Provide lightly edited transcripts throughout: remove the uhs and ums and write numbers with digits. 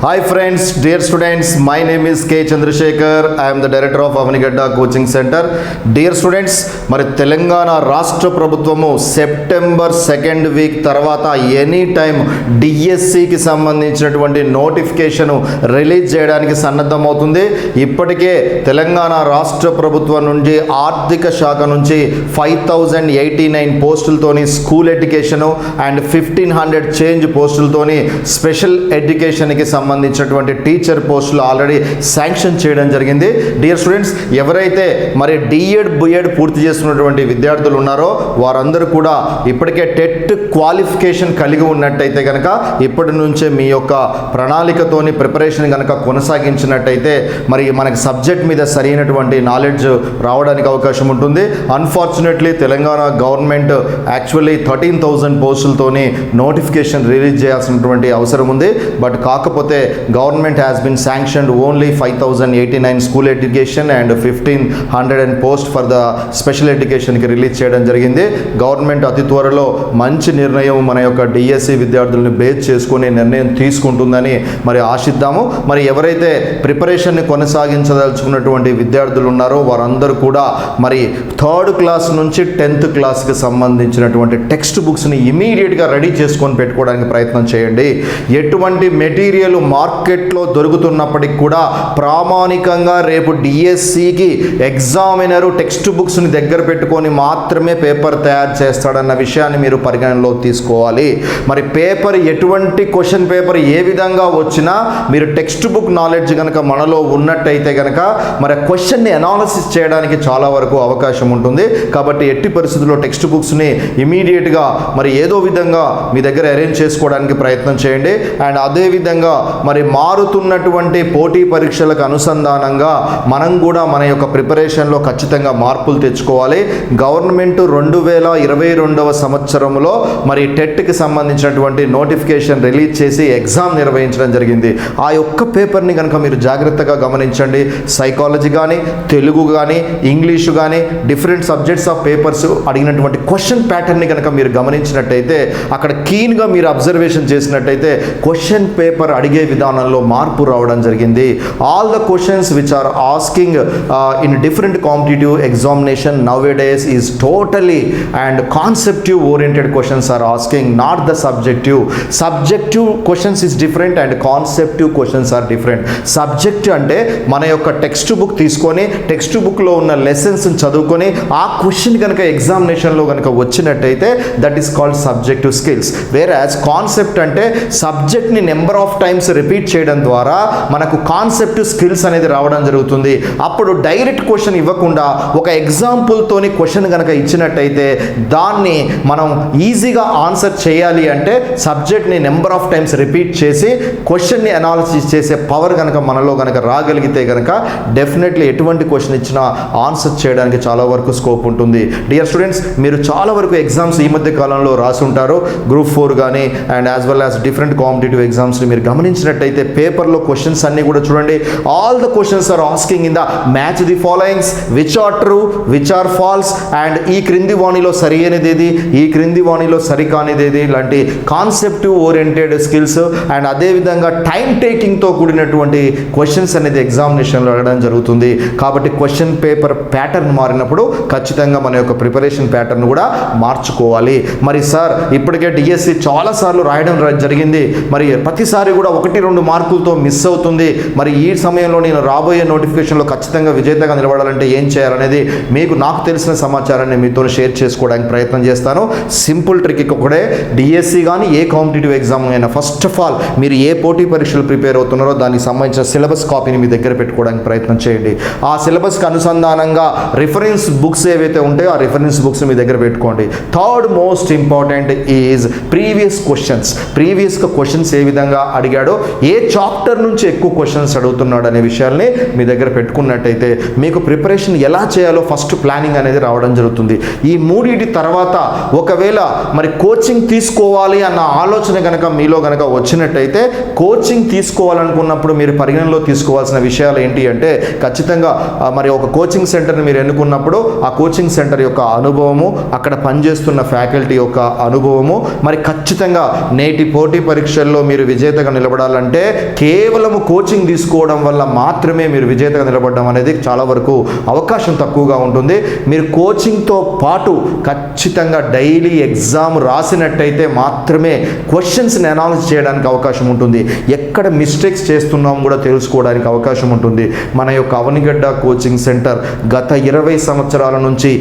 Hi friends, dear students, my name is K. Chandrasekhar. I am the director of Avanigadda Coaching Center. Dear students, మరి తెలంగాణ రాష్ట్ర ప్రభుత్వము September 2nd week తర్వాత any time డిఎస్సికి సంబంధించినటువంటి notification release చేయడానికి సన్నద్ధమవుతుంది. ఇప్పటికే తెలంగాణ రాష్ట్ర ప్రభుత్వం నుండి ఆర్థిక శాఖ నుంచి 5089 పోస్టులతోని స్కూల్ ఎడ్యుకేషను అండ్ 1500 చేంజ్ పోస్టులతోని స్పెషల్ ఎడ్యుకేషన్కి సంబంధించినటువంటి టీచర్ పోస్టులు ఆల్రెడీ శాంక్షన్ చేయడం జరిగింది. డియర్ స్టూడెంట్స్, ఎవరైతే మరి డిఎడ్ బిఎడ్ పూర్తి చేస్తున్నటువంటి విద్యార్థులు ఉన్నారో వారందరూ కూడా ఇప్పటికే టెట్ క్వాలిఫికేషన్ కలిగి ఉన్నట్టయితే కనుక ఇప్పటి నుంచే మీ యొక్క ప్రణాళికతోని ప్రిపరేషన్ కనుక కొనసాగించినట్టయితే మరి మనకి సబ్జెక్ట్ మీద సరైనటువంటి నాలెడ్జ్ రావడానికి అవకాశం ఉంటుంది. అన్ఫార్చునేట్లీ తెలంగాణ గవర్నమెంట్ యాక్చువల్లీ 13,000 పోస్టులతోని నోటిఫికేషన్ రిలీజ్ చేయాల్సినటువంటి అవసరం ఉంది. బట్ కాకపోతే government has been sanctioned only 5089 school education and 1500 post for the special ఎడ్యుకేషన్కి రిలీజ్ చేయడం జరిగింది. గవర్నమెంట్ అతి త్వరలో మంచి నిర్ణయం మన యొక్క డిఎస్సి విద్యార్థులను బేస్ చేసుకుని నిర్ణయం తీసుకుంటుందని మరి ఆశిద్దాము. మరి ఎవరైతే ప్రిపరేషన్ని కొనసాగించదలుచుకున్నటువంటి విద్యార్థులు ఉన్నారో వారందరూ కూడా మరి 3rd క్లాస్ నుంచి 10th క్లాస్కి సంబంధించినటువంటి టెక్స్ట్ బుక్స్ని ఇమీడియట్గా రెడీ చేసుకొని పెట్టుకోవడానికి ప్రయత్నం చేయండి. ఎటువంటి మెటీరియల్ మార్కెట్లో దొరుకుతున్నప్పటికి కూడా ప్రామాణికంగా రేపు డిఎస్సికి ఎగ్జామినరు టెక్స్ట్ బుక్స్ని దగ్గర పెట్టుకొని మాత్రమే పేపర్ తయారు చేస్తాడన్న విషయాన్ని మీరు పరిగణనలో తీసుకోవాలి. మరి పేపర్ ఎటువంటి క్వశ్చన్ పేపర్ ఏ విధంగా వచ్చినా మీరు టెక్స్ట్ బుక్ నాలెడ్జ్ కనుక మనలో ఉన్నట్టయితే కనుక మరి క్వశ్చన్ని అనాలిసిస్ చేయడానికి చాలా వరకు అవకాశం ఉంటుంది. కాబట్టి ఎట్టి పరిస్థితుల్లో టెక్స్ట్ బుక్స్ని ఇమీడియట్గా మరి ఏదో విధంగా మీ దగ్గర అరేంజ్ చేసుకోవడానికి ప్రయత్నం చేయండి. అండ్ అదేవిధంగా మరి మారుతున్నటువంటి పోటీ పరీక్షలకు అనుసంధానంగా మనం కూడా మన యొక్క ప్రిపరేషన్లో ఖచ్చితంగా మార్పులు తెచ్చుకోవాలి. గవర్నమెంట్ 2022వ సంవత్సరంలో మరి టెట్కి సంబంధించినటువంటి నోటిఫికేషన్ రిలీజ్ చేసి ఎగ్జామ్ నిర్వహించడం జరిగింది. ఆ యొక్క పేపర్ని కనుక మీరు జాగ్రత్తగా గమనించండి. సైకాలజీ కానీ, తెలుగు కానీ, ఇంగ్లీషు కానీ డిఫరెంట్ సబ్జెక్ట్స్ ఆఫ్ పేపర్స్ అడిగినటువంటి క్వశ్చన్ ప్యాటర్న్ని కనుక మీరు గమనించినట్టయితే అక్కడ కీన్గా మీరు అబ్జర్వేషన్ చేసినట్టయితే క్వశ్చన్ పేపర్ అడిగే విధానంలో మార్పు రావడం జరిగింది. All the questions which are asking in different competitive examination nowadays is totally and conceptive oriented questions are asking, not the subjective. Subjective questions is different and conceptive questions are different. Subject అంటే మన యొక్క text book తీసుకొని text బుక్లో ఉన్న lessons చదువుకొని ఆ question కనుక ఎగ్జామినేషన్లో కనుక వచ్చినట్టయితే that is called subjective skills. Whereas concept అంటే సబ్జెక్ట్ని నెంబర్ ఆఫ్ టైమ్స్ రిపీట్ చేయడం ద్వారా మనకు కాన్సెప్టివ్ స్కిల్స్ అనేది రావడం జరుగుతుంది. అప్పుడు డైరెక్ట్ క్వశ్చన్ ఇవ్వకుండా ఒక ఎగ్జాంపుల్తోని క్వశ్చన్ కనుక ఇచ్చినట్టయితే దాన్ని మనం ఈజీగా ఆన్సర్ చేయాలి అంటే సబ్జెక్ట్ని నెంబర్ ఆఫ్ టైమ్స్ రిపీట్ చేసి క్వశ్చన్ని అనాలిసిస్ చేసే పవర్ కనుక మనలో కనుక రాగలిగితే కనుక డెఫినెట్లీ ఎటువంటి క్వశ్చన్ ఇచ్చినా ఆన్సర్ చేయడానికి చాలా వరకు స్కోప్ ఉంటుంది. డియర్ స్టూడెంట్స్, మీరు చాలా వరకు ఎగ్జామ్స్ ఈ మధ్య కాలంలో రాసి ఉంటారు. గ్రూప్ 4 కానీ and as well as different competitive ఎగ్జామ్స్ని మీరు గమనించినట్టయితే పేపర్లో క్వశ్చన్స్ అన్నీ కూడా చూడండి. All the questions are asking in the match the followings, which are true, which are false, and ఈ క్రింది వాణిలో సరి అయినదేది, ఈ క్రింది వాణిలో సరికానిదేది, ఇలాంటి కాన్సెప్టివ్ ఓరియంటెడ్ స్కిల్స్ అండ్ అదేవిధంగా టైం టేకింగ్తో కూడినటువంటి క్వశ్చన్స్ అనేది ఎగ్జామినేషన్లో అడగడం జరుగుతుంది. కాబట్టి క్వశ్చన్ పేపర్ ప్యాటర్న్ మారినప్పుడు ఖచ్చితంగా మన యొక్క ప్రిపరేషన్ ప్యాటర్న్ కూడా మార్చుకోవాలి. మరి సార్ ఇప్పటికే డిఎస్సి చాలాసార్లు రాయడం జరిగింది, మరి ప్రతిసారి కూడా 1-2 మార్కులతో మిస్ అవుతుంది. మరి ఈ సమయంలో నేను రాబోయే నోటిఫికేషన్లో ఖచ్చితంగా విజేతగా నిలబడాలంటే ఏం చేయాలనేది నాకు తెలిసిన సమాచారాన్ని మీతో షేర్ చేసుకోవడానికి ప్రయత్నం చేస్తాను. సింపుల్ ట్రిక్ ఒకటే, డిఎస్సి కానీ ఏ కాంపిటేటివ్ ఎగ్జామ్ అయినా ఫస్ట్ ఆఫ్ ఆల్ మీరు ఏ పోటీ పరీక్షలు ప్రిపేర్ అవుతున్నారో దానికి సంబంధించిన సిలబస్ కాపీని మీ దగ్గర పెట్టుకోవడానికి ప్రయత్నం చేయండి. ఆ సిలబస్కి అనుసంధానంగా రిఫరెన్స్ బుక్స్ ఏవైతే ఉంటాయో ఆ రిఫరెన్స్ బుక్స్ మీ దగ్గర పెట్టుకోండి. Third most important is previous questions. ప్రీవియస్గా క్వశ్చన్స్ ఏ విధంగా అడిగాడో, ఏ చాప్టర్ నుంచి ఎక్కువ క్వశ్చన్స్ అడుగుతున్నాడు అనే విషయాల్ని మీ దగ్గర పెట్టుకున్నట్టయితే మీకు ప్రిపరేషన్ ఎలా చేయాలో ఫస్ట్ ప్లానింగ్ అనేది రావడం జరుగుతుంది. ఈ మూడింటి తర్వాత ఒకవేళ మరి కోచింగ్ తీసుకోవాలి అన్న ఆలోచన కనుక మీలో కనుక వచ్చినట్టయితే కోచింగ్ తీసుకోవాలనుకున్నప్పుడు మీరు పరిగణనలో తీసుకోవాల్సిన విషయాలు ఏంటి అంటే ఖచ్చితంగా మరి ఒక కోచింగ్ సెంటర్ని మీరు ఎన్నుకున్నప్పుడు ఆ కోచింగ్ సెంటర్ యొక్క అనుభవము, అక్కడ పనిచేస్తున్న ఫ్యాకల్టీ యొక్క అనుభవము, మరి ఖచ్చితంగా నేటి పోటీ పరీక్షల్లో మీరు విజేతగా నిలబడాలి నిలబడాలంటే కేవలం కోచింగ్ తీసుకోవడం వల్ల మాత్రమే మీరు విజేతగా నిలబడడం అనేది చాలా వరకు అవకాశం తక్కువగా ఉంటుంది. మీరు కోచింగ్తో పాటు ఖచ్చితంగా డైలీ ఎగ్జామ్ రాసినట్టయితే మాత్రమే క్వశ్చన్స్ని అనాలిసిస్ చేయడానికి అవకాశం ఉంటుంది. ఎక్కడ మిస్టేక్స్ చేస్తున్నాం కూడా తెలుసుకోవడానికి అవకాశం ఉంటుంది. మన యొక్క అవనిగడ్డ కోచింగ్ సెంటర్ గత 20 సంవత్సరాల నుంచి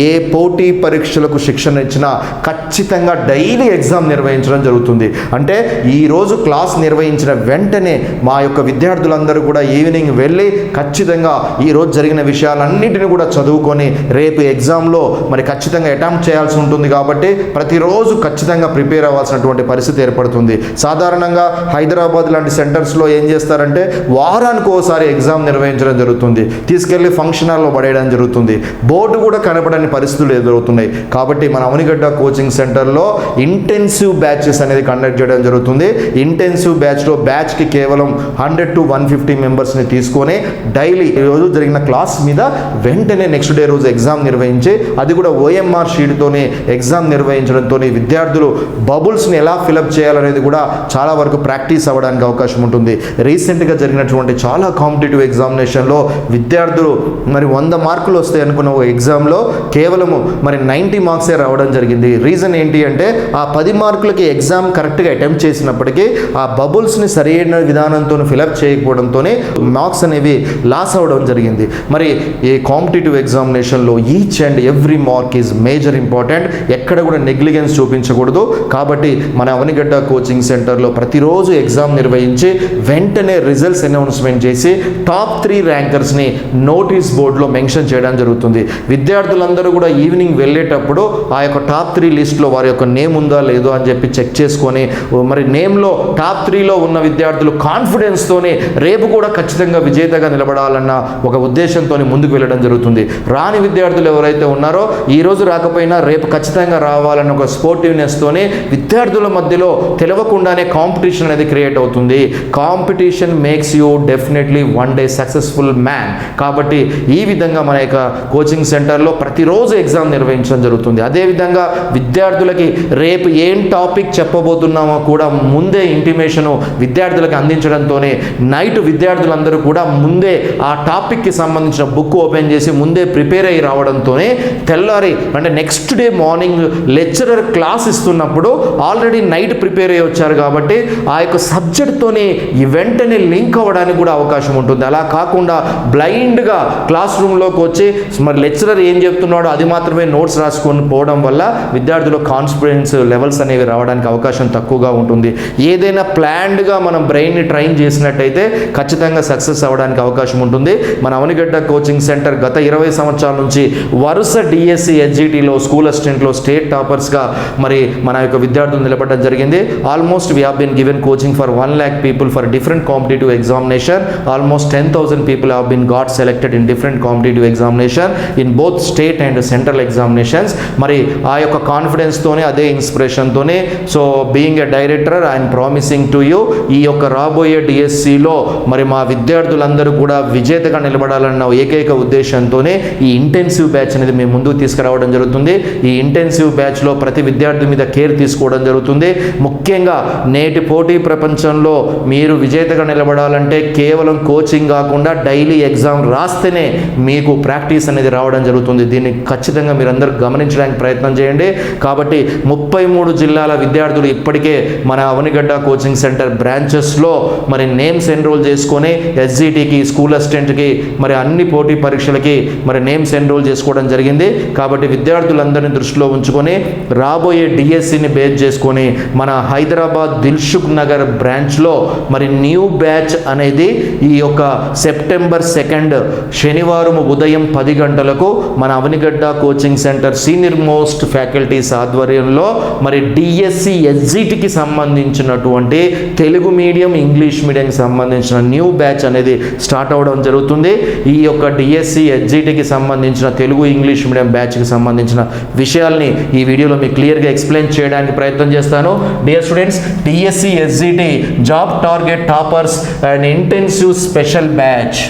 ఏ పోటీ పరీక్షలకు శిక్షణ ఇచ్చినా ఖచ్చితంగా డైలీ ఎగ్జామ్ నిర్వహించడం జరుగుతుంది. అంటే ఈరోజు క్లాస్ నిర్వహించిన వెంటనే మా యొక్క విద్యార్థులందరూ కూడా ఈవినింగ్ వెళ్ళి ఖచ్చితంగా ఈరోజు జరిగిన విషయాలన్నింటినీ కూడా చదువుకొని రేపు ఎగ్జామ్లో మరి ఖచ్చితంగా అటెంప్ట్ చేయాల్సి ఉంటుంది. కాబట్టి ప్రతిరోజు ఖచ్చితంగా ప్రిపేర్ అవ్వాల్సినటువంటి పరిస్థితి ఏర్పడుతుంది. సాధారణంగా హైదరాబాద్ లాంటి సెంటర్స్లో ఏం చేస్తారంటే వారానికి ఒకసారి ఎగ్జామ్ నిర్వహించడం జరుగుతుంది. తీసుకెళ్లి ఫంక్షన్ హాల్లో పడేయడం జరుగుతుంది. బోర్డు కూడా కనపడని పరిస్థితులు ఎదురవుతున్నాయి. కాబట్టి మన అవనిగడ్డ కోచింగ్ సెంటర్లో ఇంటెన్సివ్ బ్యాచెస్ అనేది కండక్ట్ చేయడం జరుగుతుంది. ఇంటెన్సివ్ బ్యాచ్లో బ్యాచ్కి కేవలం 100 to 150 మెంబర్స్ని తీసుకొని డైలీ ఈరోజు జరిగిన క్లాస్ మీద వెంటనే నెక్స్ట్ డే రోజు ఎగ్జామ్ నిర్వహించి అది కూడా OMR షీట్తోనే ఎగ్జామ్ నిర్వహించడంతో విద్యార్థులు బబుల్స్ని ఎలా ఫిలప్ చేయాలనేది కూడా చాలా వరకు ప్రాక్టీస్ అవ్వడానికి అవకాశం ఉంటుంది. రీసెంట్గా జరిగినటువంటి చాలా కాంపిటేటివ్ ఎగ్జామినేషన్లో విద్యార్థులు మరి 100 మార్కులు వస్తాయి అనుకున్న ఒక ఎగ్జామ్లో కేవలము మరి 90 మార్క్సే రావడం జరిగింది. రీజన్ ఏంటి అంటే ఆ 10 మార్కులకి ఎగ్జామ్ కరెక్ట్గా అటెంప్ట్ చేసినప్పటికీ ఆ బబుల్స్ని సరైన విధానంతో ఫిలప్ చేయకపోవడంతోనే మార్క్స్ అనేవి లాస్ అవ్వడం జరిగింది. మరి ఈ కాంపిటేటివ్ ఎగ్జామినేషన్లో each and every mark is major important. ఎక్కడ కూడా నెగ్లిజెన్స్ చూపించకూడదు. కాబట్టి మన అవనిగడ్డ కోచింగ్ సెంటర్లో ప్రతిరోజు ఎగ్జామ్ నిర్వహించి వెంటనే రిజల్ట్స్ అనౌన్స్మెంట్ చేసి టాప్ 3 ర్యాంకర్స్ని నోటీస్ బోర్డులో మెన్షన్ చేయడం జరుగుతుంది. విద్యార్థులందరూ కూడా ఈవినింగ్ వెళ్ళేటప్పుడు ఆ యొక్క టాప్ 3 లిస్ట్లో వారి యొక్క నేమ్ ఉందా లేదో అని చెప్పి చెక్ చేసుకొని మరి నేమ్లో టాప్ 3లో ఉన్న విద్యార్థులు కాన్ఫిడెన్స్తోనే రేపు కూడా ఖచ్చితంగా విజేతగా నిలబడాలన్న ఒక ఉద్దేశంతో ముందుకు వెళ్ళడం జరుగుతుంది. రాని విద్యార్థులు ఎవరైతే ఉన్నారో ఈరోజు రాకపోయినా రేపు ఖచ్చితంగా రావాలన్న ఒక స్పోర్టివ్నెస్తోనే విద్యార్థుల మధ్యలో తెలవకుండానే కాంపిటీషన్ అనేది క్రియేట్ అవుతుంది. Competition makes you definitely one day successful man. కాబట్టి ఈ విధంగా మన యొక్క కోచింగ్ సెంటర్లో ప్రతిరోజు ఎగ్జామ్ నిర్వహించడం జరుగుతుంది. అదేవిధంగా విద్యార్థులకి రేపు ఏం టాపిక్ చెప్పబోతున్నామో కూడా ముందే ఇంటిమేషను విద్యార్థులకు అందించడంతోనే నైట్ విద్యార్థులందరూ కూడా ముందే ఆ టాపిక్కి సంబంధించిన బుక్ ఓపెన్ చేసి ముందే ప్రిపేర్ అయ్యి రావడంతోనే తెల్లారి అంటే next day morning lecturer class ఇస్తున్నప్పుడు ఆల్రెడీ నైట్ ప్రిపేర్ అయ్యి వచ్చారు కాబట్టి ఆ యొక్క సబ్జెక్ట్తోనే ఈ వెంటనే లింక్ అవ్వడానికి కూడా అవకాశం ఉంటుంది. అలా కాకుండా బ్లైండ్గా క్లాస్ రూమ్లోకి వచ్చి మరి లెక్చరర్ ఏం చెప్తున్నాడో అది మాత్రమే నోట్స్ రాసుకొని పోవడం వల్ల విద్యార్థుల కాన్ఫిడెన్స్ లెవెల్స్ అనేవి రావడానికి అవకాశం తక్కువగా ఉంటుంది. ఏదైనా ప్లాన్డ్గా మనం బ్రెయిన్ని ట్రైన్ చేసినట్టయితే ఖచ్చితంగా సక్సెస్ అవ్వడానికి అవకాశం ఉంటుంది. మన అవనిగడ్డ కోచింగ్ సెంటర్ గత 20 సంవత్సరాల నుంచి వరుస డిఎస్సి ఎస్జిటిలో స్కూల్ అసిస్టెంట్లో స్టేట్ టాపర్స్గా మరి మన యొక్క విద్యార్థులు నిలబడడం జరిగింది. Almost we have been given coaching for 1 lakh people for different competitive examination. Almost 10,000 people have been got selected in different competitive examination in both state and central examinations. మరి ఆ యొక్క కాన్ఫిడెన్స్తోనే అదే ఇన్స్పిరేషన్తోనే so being a director I'm promising to you ఈ యొక్క రాబోయే డిఎస్సిలో మరి మా విద్యార్థులందరూ కూడా విజేతగా నిలబడాలన్న ఏకైక ఉద్దేశంతోనే ఈ ఇంటెన్సివ్ బ్యాచ్ అనేది మేము ముందుకు తీసుకురావడం జరుగుతుంది. ఈ ఇంటెన్సివ్ బ్యాచ్లో ప్రతి విద్యార్థి మీద కేర్ తీసుకోవడం జరుగుతుంది. ముఖ్యంగా నేటి పోటీ ప్రపంచంలో మీరు విజేతగా నిలబడాలంటే కేవలం కోచింగ్ కాకుండా డైలీ ఎగ్జామ్ రాస్తేనే మీకు ప్రాక్టీస్ అనేది రావడం జరుగుతుంది. దీన్ని ఖచ్చితంగా మీరందరూ గమనించడానికి ప్రయత్నం చేయండి. కాబట్టి 33 జిల్లాల విద్యార్థులు ఇప్పటికే మన అవనిగడ్డ కోచింగ్ సెంటర్ బ్రాంచెస్లో మరి నేమ్స్ ఎన్రోల్ చేసుకొని ఎస్జిటికి స్కూల్ అసిస్టెంట్కి మరి అన్ని పోటీ పరీక్షలకి మరి నేమ్స్ ఎన్రోల్ చేసుకోవడం జరిగింది. కాబట్టి విద్యార్థులందరినీ దృష్టిలో ఉంచుకొని రాబోయే డిఎస్సిని బేస్ చేసుకొని మన హైదరాబాద్ దిల్సుఖ్ నగర్ బ్రాంచ్లో మరి న్యూ బ్యాచ్ అనేది ఈ యొక్క సెప్టెంబర్ 2 శనివారం ఉదయం 10 గంటలకు మన Avanigadda coaching centre senior most faculties ఆధ్వర్యంలో మరి డిఎస్సి ఎస్జిటికి సంబంధించినటువంటి తెలుగు మీడియం ఇంగ్లీష్ మీడియంకి సంబంధించిన న్యూ బ్యాచ్ అనేది స్టార్ట్ అవ్వడం జరుగుతుంది. ఈ యొక్క డిఎస్సి ఎస్జిటికి సంబంధించిన తెలుగు ఇంగ్లీష్ మీడియం బ్యాచ్కి సంబంధించిన విషయాల్ని ఈ వీడియోలో మీకు క్లియర్గా ఎక్స్ప్లెయిన్ చేయడానికి ప్రయత్నం చేస్తాను. Dear students, DSC SGT job target toppers and intensive special batch.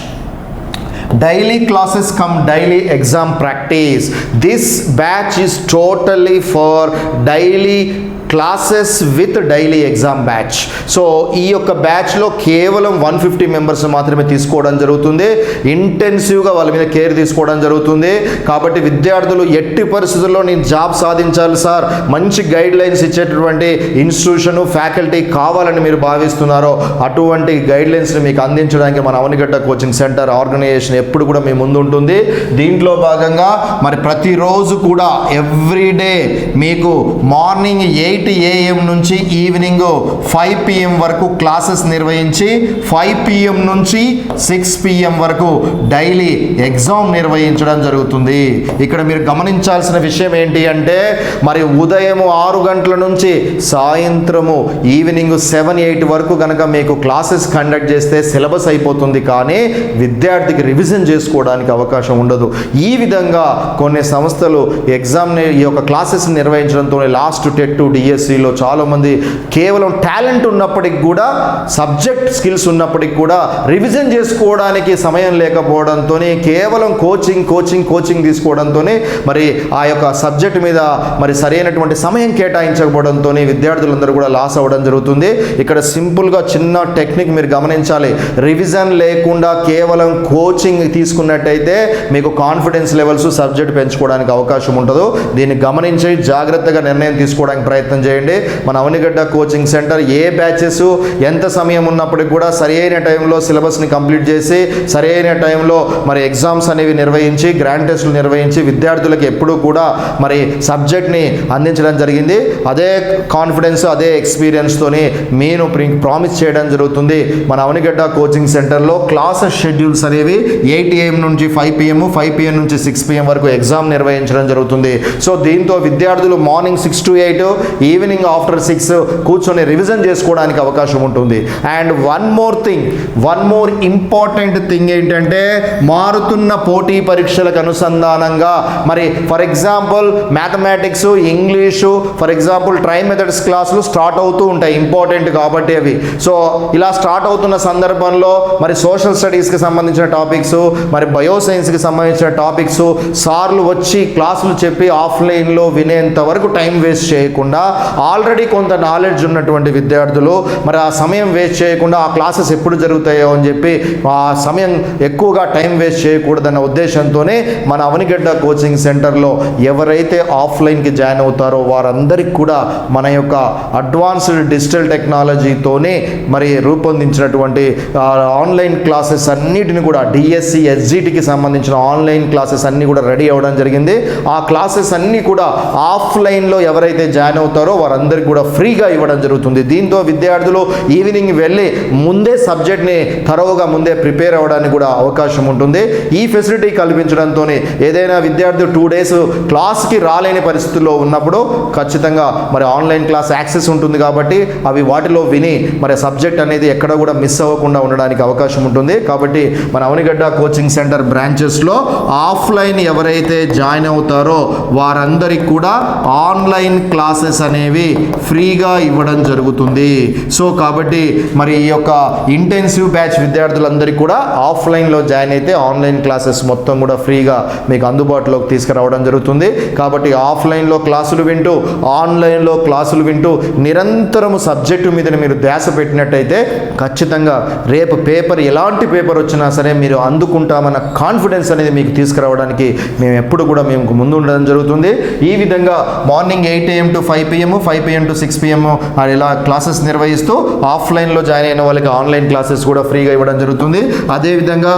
Daily classes come daily exam practice. This batch is totally for daily classes with daily exam batch. So ఈ యొక్క బ్యాచ్లో కేవలం 150 మెంబర్స్ మాత్రమే తీసుకోవడం జరుగుతుంది. ఇంటెన్సివ్గా వాళ్ళ మీద కేర్ తీసుకోవడం జరుగుతుంది. కాబట్టి విద్యార్థులు ఎట్టి పరిస్థితుల్లో నేను జాబ్ సాధించాలి సార్, మంచి గైడ్ లైన్స్ ఇచ్చేటటువంటి ఇన్స్టిట్యూషన్ ఫ్యాకల్టీ కావాలని మీరు భావిస్తున్నారో అటువంటి గైడ్ లైన్స్ని మీకు అందించడానికి మన అవనిగడ్డ కోచింగ్ సెంటర్ ఆర్గనైజేషన్ ఎప్పుడు కూడా మీ ముందు ఉంటుంది. దీంట్లో భాగంగా మరి ప్రతిరోజు కూడా ఎవ్రీడే మీకు మార్నింగ్ 8 AM నుంచి ఈవినింగ్ 5 PM వరకు క్లాసెస్ నిర్వహించి 5 PM నుంచి 6 PM వరకు డైలీ ఎగ్జామ్ నిర్వహించడం జరుగుతుంది. ఇక్కడ మీరు గమనించాల్సిన విషయం ఏంటి అంటే మరి ఉదయం 6 గంటల నుంచి సాయంత్రము ఈవినింగ్ 7-8 వరకు కనుక మీకు క్లాసెస్ కండక్ట్ చేస్తే సిలబస్ అయిపోతుంది, కానీ విద్యార్థికి రివిజన్ చేసుకోవడానికి అవకాశం ఉండదు. ఈ విధంగా కొన్ని సంస్థలు ఈ యొక్క క్లాసెస్ నిర్వహించడంతో లాస్ట్ టెట్ డిఎస్సిలో చాలామంది కేవలం టాలెంట్ ఉన్నప్పటికి కూడా, సబ్జెక్ట్ స్కిల్స్ ఉన్నప్పటికి కూడా రివిజన్ చేసుకోవడానికి సమయం లేకపోవడంతో కేవలం కోచింగ్ తీసుకోవడంతో మరి ఆ యొక్క సబ్జెక్ట్ మీద మరి సరైనటువంటి సమయం కేటాయించకపోవడంతో విద్యార్థులందరూ కూడా లాస్ అవ్వడం జరుగుతుంది. ఇక్కడ సింపుల్గా చిన్న టెక్నిక్ మీరు గమనించాలి. రివిజన్ లేకుండా కేవలం కోచింగ్ తీసుకున్నట్టయితే మీకు కాన్ఫిడెన్స్ లెవెల్స్ సబ్జెక్ట్ పెంచుకోవడానికి అవకాశం ఉంటుందో దీన్ని గమనించి జాగ్రత్తగా నిర్ణయం తీసుకోవడానికి ప్రయత్నం చేయండి. మన అవనిగడ్డ కోచింగ్ సెంటర్ ఏ బ్యాచెస్ ఎంత సమయం ఉన్నప్పటికీ కూడా సరైన టైంలో సిలబస్ని కంప్లీట్ చేసి సరైన టైంలో మరి ఎగ్జామ్స్ అనేవి నిర్వహించి గ్రాండ్ టెస్టులు నిర్వహించి విద్యార్థులకు ఎప్పుడూ కూడా మరి సబ్జెక్ట్ని అందించడం జరిగింది. అదే కాన్ఫిడెన్స్ అదే ఎక్స్పీరియన్స్తోని నేను ప్రామిస్ చేయడం జరుగుతుంది. మన అవనిగడ్డ కోచింగ్ సెంటర్లో క్లాసెస్ షెడ్యూల్స్ అనేవి 8 AM నుంచి 5 PM, 5 PM నుంచి 6 PM వరకు ఎగ్జామ్ నిర్వహించడం జరుగుతుంది. సో దీంతో విద్యార్థులు మార్నింగ్ 6 to 8, ఈవినింగ్ ఆఫ్టర్ 6 కూర్చొని రివిజన్ చేసుకోవడానికి అవకాశం ఉంటుంది. And one more important thing ఏంటంటే మారుతున్న పోటీ పరీక్షలకు అనుసంధానంగా మరి for example mathematics, English, for example try methods క్లాసులు స్టార్ట్ అవుతూ ఉంటాయి, ఇంపార్టెంట్ కాబట్టి అవి. సో ఇలా స్టార్ట్ అవుతున్న సందర్భంలో మరి సోషల్ స్టడీస్కి సంబంధించిన టాపిక్స్, మరి బయోసైన్స్కి సంబంధించిన టాపిక్స్ సార్లు వచ్చి క్లాసులు చెప్పి ఆఫ్లైన్లో వినేంత వరకు టైం వేస్ట్ చేయకుండా ఆల్రెడీ కొంత నాలెడ్జ్ ఉన్నటువంటి విద్యార్థులు మరి ఆ సమయం వేస్ట్ చేయకుండా ఆ క్లాసెస్ ఎప్పుడు జరుగుతాయో అని చెప్పి ఆ సమయం ఎక్కువగా టైం వేస్ట్ చేయకూడదన్న ఉద్దేశంతోనే మన అవనిగడ్డ కోచింగ్ సెంటర్లో ఎవరైతే ఆఫ్లైన్కి జాయిన్ అవుతారో వారందరికీ కూడా మన యొక్క అడ్వాన్స్డ్ డిజిటల్ టెక్నాలజీతోనే మరి రూపొందించినటువంటి ఆన్లైన్ క్లాసెస్ అన్నిటిని కూడా డిఎస్సి ఎస్జిటికి సంబంధించిన ఆన్లైన్ క్లాసెస్ అన్నీ కూడా రెడీ అవ్వడం జరిగింది. ఆ క్లాసెస్ అన్నీ కూడా ఆఫ్లైన్లో ఎవరైతే జాయిన్ అవుతారో వారందరికీ కూడా ఫ్రీగా ఇవ్వడం జరుగుతుంది. దీంతో విద్యార్థులు ఈవినింగ్ వెళ్ళి ముందే సబ్జెక్ట్ని థరోగా ముందే ప్రిపేర్ అవ్వడానికి కూడా అవకాశం ఉంటుంది. ఈ ఫెసిలిటీ కల్పించడంతో ఏదైనా విద్యార్థి 2 days క్లాస్కి రాలేని పరిస్థితుల్లో ఉన్నప్పుడు ఖచ్చితంగా మరి ఆన్లైన్ క్లాస్ యాక్సెస్ ఉంటుంది కాబట్టి అవి వాటిలో విని మరి సబ్జెక్ట్ అనేది ఎక్కడ కూడా మిస్ అవ్వకుండా ఉండడానికి అవకాశం ఉంటుంది. కాబట్టి మన అవనిగడ్డ కోచింగ్ సెంటర్ బ్రాంచెస్లో ఆఫ్లైన్ ఎవరైతే జాయిన్ అవుతారో వారందరికీ కూడా ఆన్లైన్ క్లాసెస్ అనేవి ఫ్రీగా ఇవ్వడం జరుగుతుంది. సో కాబట్టి మరి ఈ యొక్క ఇంటెన్సివ్ బ్యాచ్ విద్యార్థులందరికీ కూడా ఆఫ్లైన్లో జాయిన్ అయితే ఆన్లైన్ క్లాసెస్ మొత్తం కూడా ఫ్రీగా మీకు అందుబాటులోకి తీసుకురావడం జరుగుతుంది. కాబట్టి ఆఫ్లైన్లో క్లాసులు వింటూ ఆన్లైన్లో క్లాసులు వింటూ నిరంతరము సబ్జెక్టు మీద మీరు ధ్యాస పెట్టినట్టయితే ఖచ్చితంగా రేపు పేపర్ ఎలాంటి పేపర్ వచ్చినా సరే మీరు అందుకుంటామన్న కాన్ఫిడెన్స్ అనేది మీకు తీసుకురావడానికి మేము ఎప్పుడు కూడా మేము ముందు ఉండడం జరుగుతుంది. ఈ విధంగా morning 8 AM to 5 PM, 5 PM to 6 PM ఇలా క్లాసెస్ నిర్వహిస్తూ ఆఫ్లైన్లో జాయిన్ అయిన వాళ్ళకి ఆన్లైన్ క్లాసెస్ కూడా ఫ్రీగా ఇవ్వడం జరుగుతుంది. అదేవిధంగా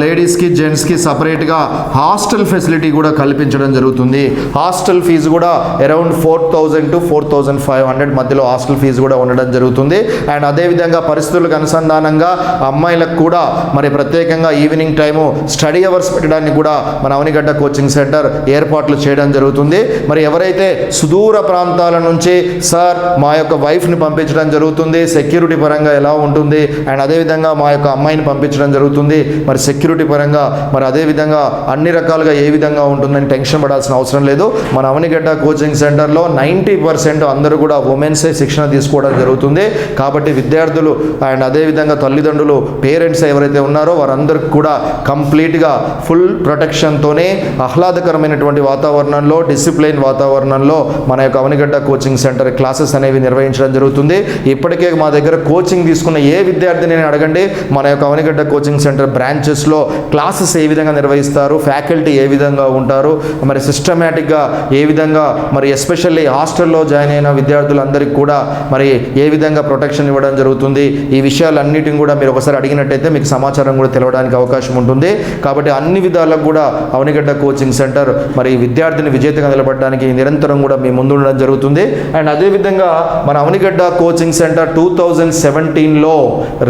లేడీస్కి జెంట్స్కి సపరేట్గా హాస్టల్ ఫెసిలిటీ కూడా కల్పించడం జరుగుతుంది. హాస్టల్ ఫీజు కూడా అరౌండ్ 4,000 to 4,500 మధ్యలో హాస్టల్ ఫీజు కూడా ఉండడం జరుగుతుంది. అండ్ అదేవిధంగా పరిస్థితులకు అనుసంధానంగా అమ్మాయిలకు కూడా మరి ప్రత్యేకంగా ఈవినింగ్ టైము స్టడీ అవర్స్ పెట్టడానికి కూడా మన అవనిగడ్డ కోచింగ్ సెంటర్ ఏర్పాట్లు చేయడం జరుగుతుంది. మరి ఎవరైతే సుదూర ప్రాంతాల నుంచి సార్ మా యొక్క వైఫ్ని పంపించడం జరుగుతుంది, సెక్యూరిటీ పరంగా ఎలా ఉంటుంది, అండ్ అదేవిధంగా మా యొక్క అమ్మాయిని పంపించడం జరుగుతుంది, మరి సెక్యూరిటీ పరంగా మరి అదేవిధంగా అన్ని రకాలుగా ఏ విధంగా ఉంటుందని టెన్షన్ పడాల్సిన అవసరం లేదు. మన అవనిగడ్డ కోచింగ్ సెంటర్లో 90% అందరూ కూడా ఉమెన్సే శిక్షణ తీసుకోవడం జరుగుతుంది. కాబట్టి విద్యార్థులు అండ్ అదేవిధంగా తల్లిదండ్రులు పేరెంట్స్ ఎవరైతే ఉన్నారో వారందరికీ కూడా కంప్లీట్గా ఫుల్ ప్రొటెక్షన్తోనే ఆహ్లాదకరమైనటువంటి వాతావరణంలో డిసిప్లైన్ వాతావరణంలో మన యొక్క అవనిగడ్డ కోచింగ్ సెంటర్ క్లాసెస్ అనేవి నిర్వహించడం జరుగుతుంది. ఇప్పటికే మా దగ్గర కోచింగ్ తీసుకున్న ఏ విద్యార్థిని అడగండి, మన యొక్క అవనిగడ్డ కోచింగ్ సెంటర్ బ్రాంచెస్లో క్లాసెస్ ఏ విధంగా నిర్వహిస్తారు, ఫ్యాకల్టీ ఏ విధంగా ఉంటారు, మరి సిస్టమేటిక్గా ఏ విధంగా, మరి ఎస్పెషల్లీ హాస్టల్లో జాయిన్ అయిన విద్యార్థులందరికీ కూడా మరి ఏ విధంగా ప్రొటెక్షన్ ఇవ్వడం జరుగుతుంది, ఈ విషయాలన్నిటిని కూడా మీరు ఒకసారి అడిగినట్టయితే మీకు సమాచారం కూడా తెలవడానికి అవకాశం ఉంటుంది. కాబట్టి అన్ని విధాలకు కూడా అవనిగడ్డ కోచింగ్ సెంటర్ మరి విద్యార్థిని విజేతగా నిలబడడానికి నిరంతరం కూడా మీ ముందు ఉండడం జరుగుతుంది. అండ్ అదేవిధంగా మన అవనిగడ్డ కోచింగ్ సెంటర్ 2017లో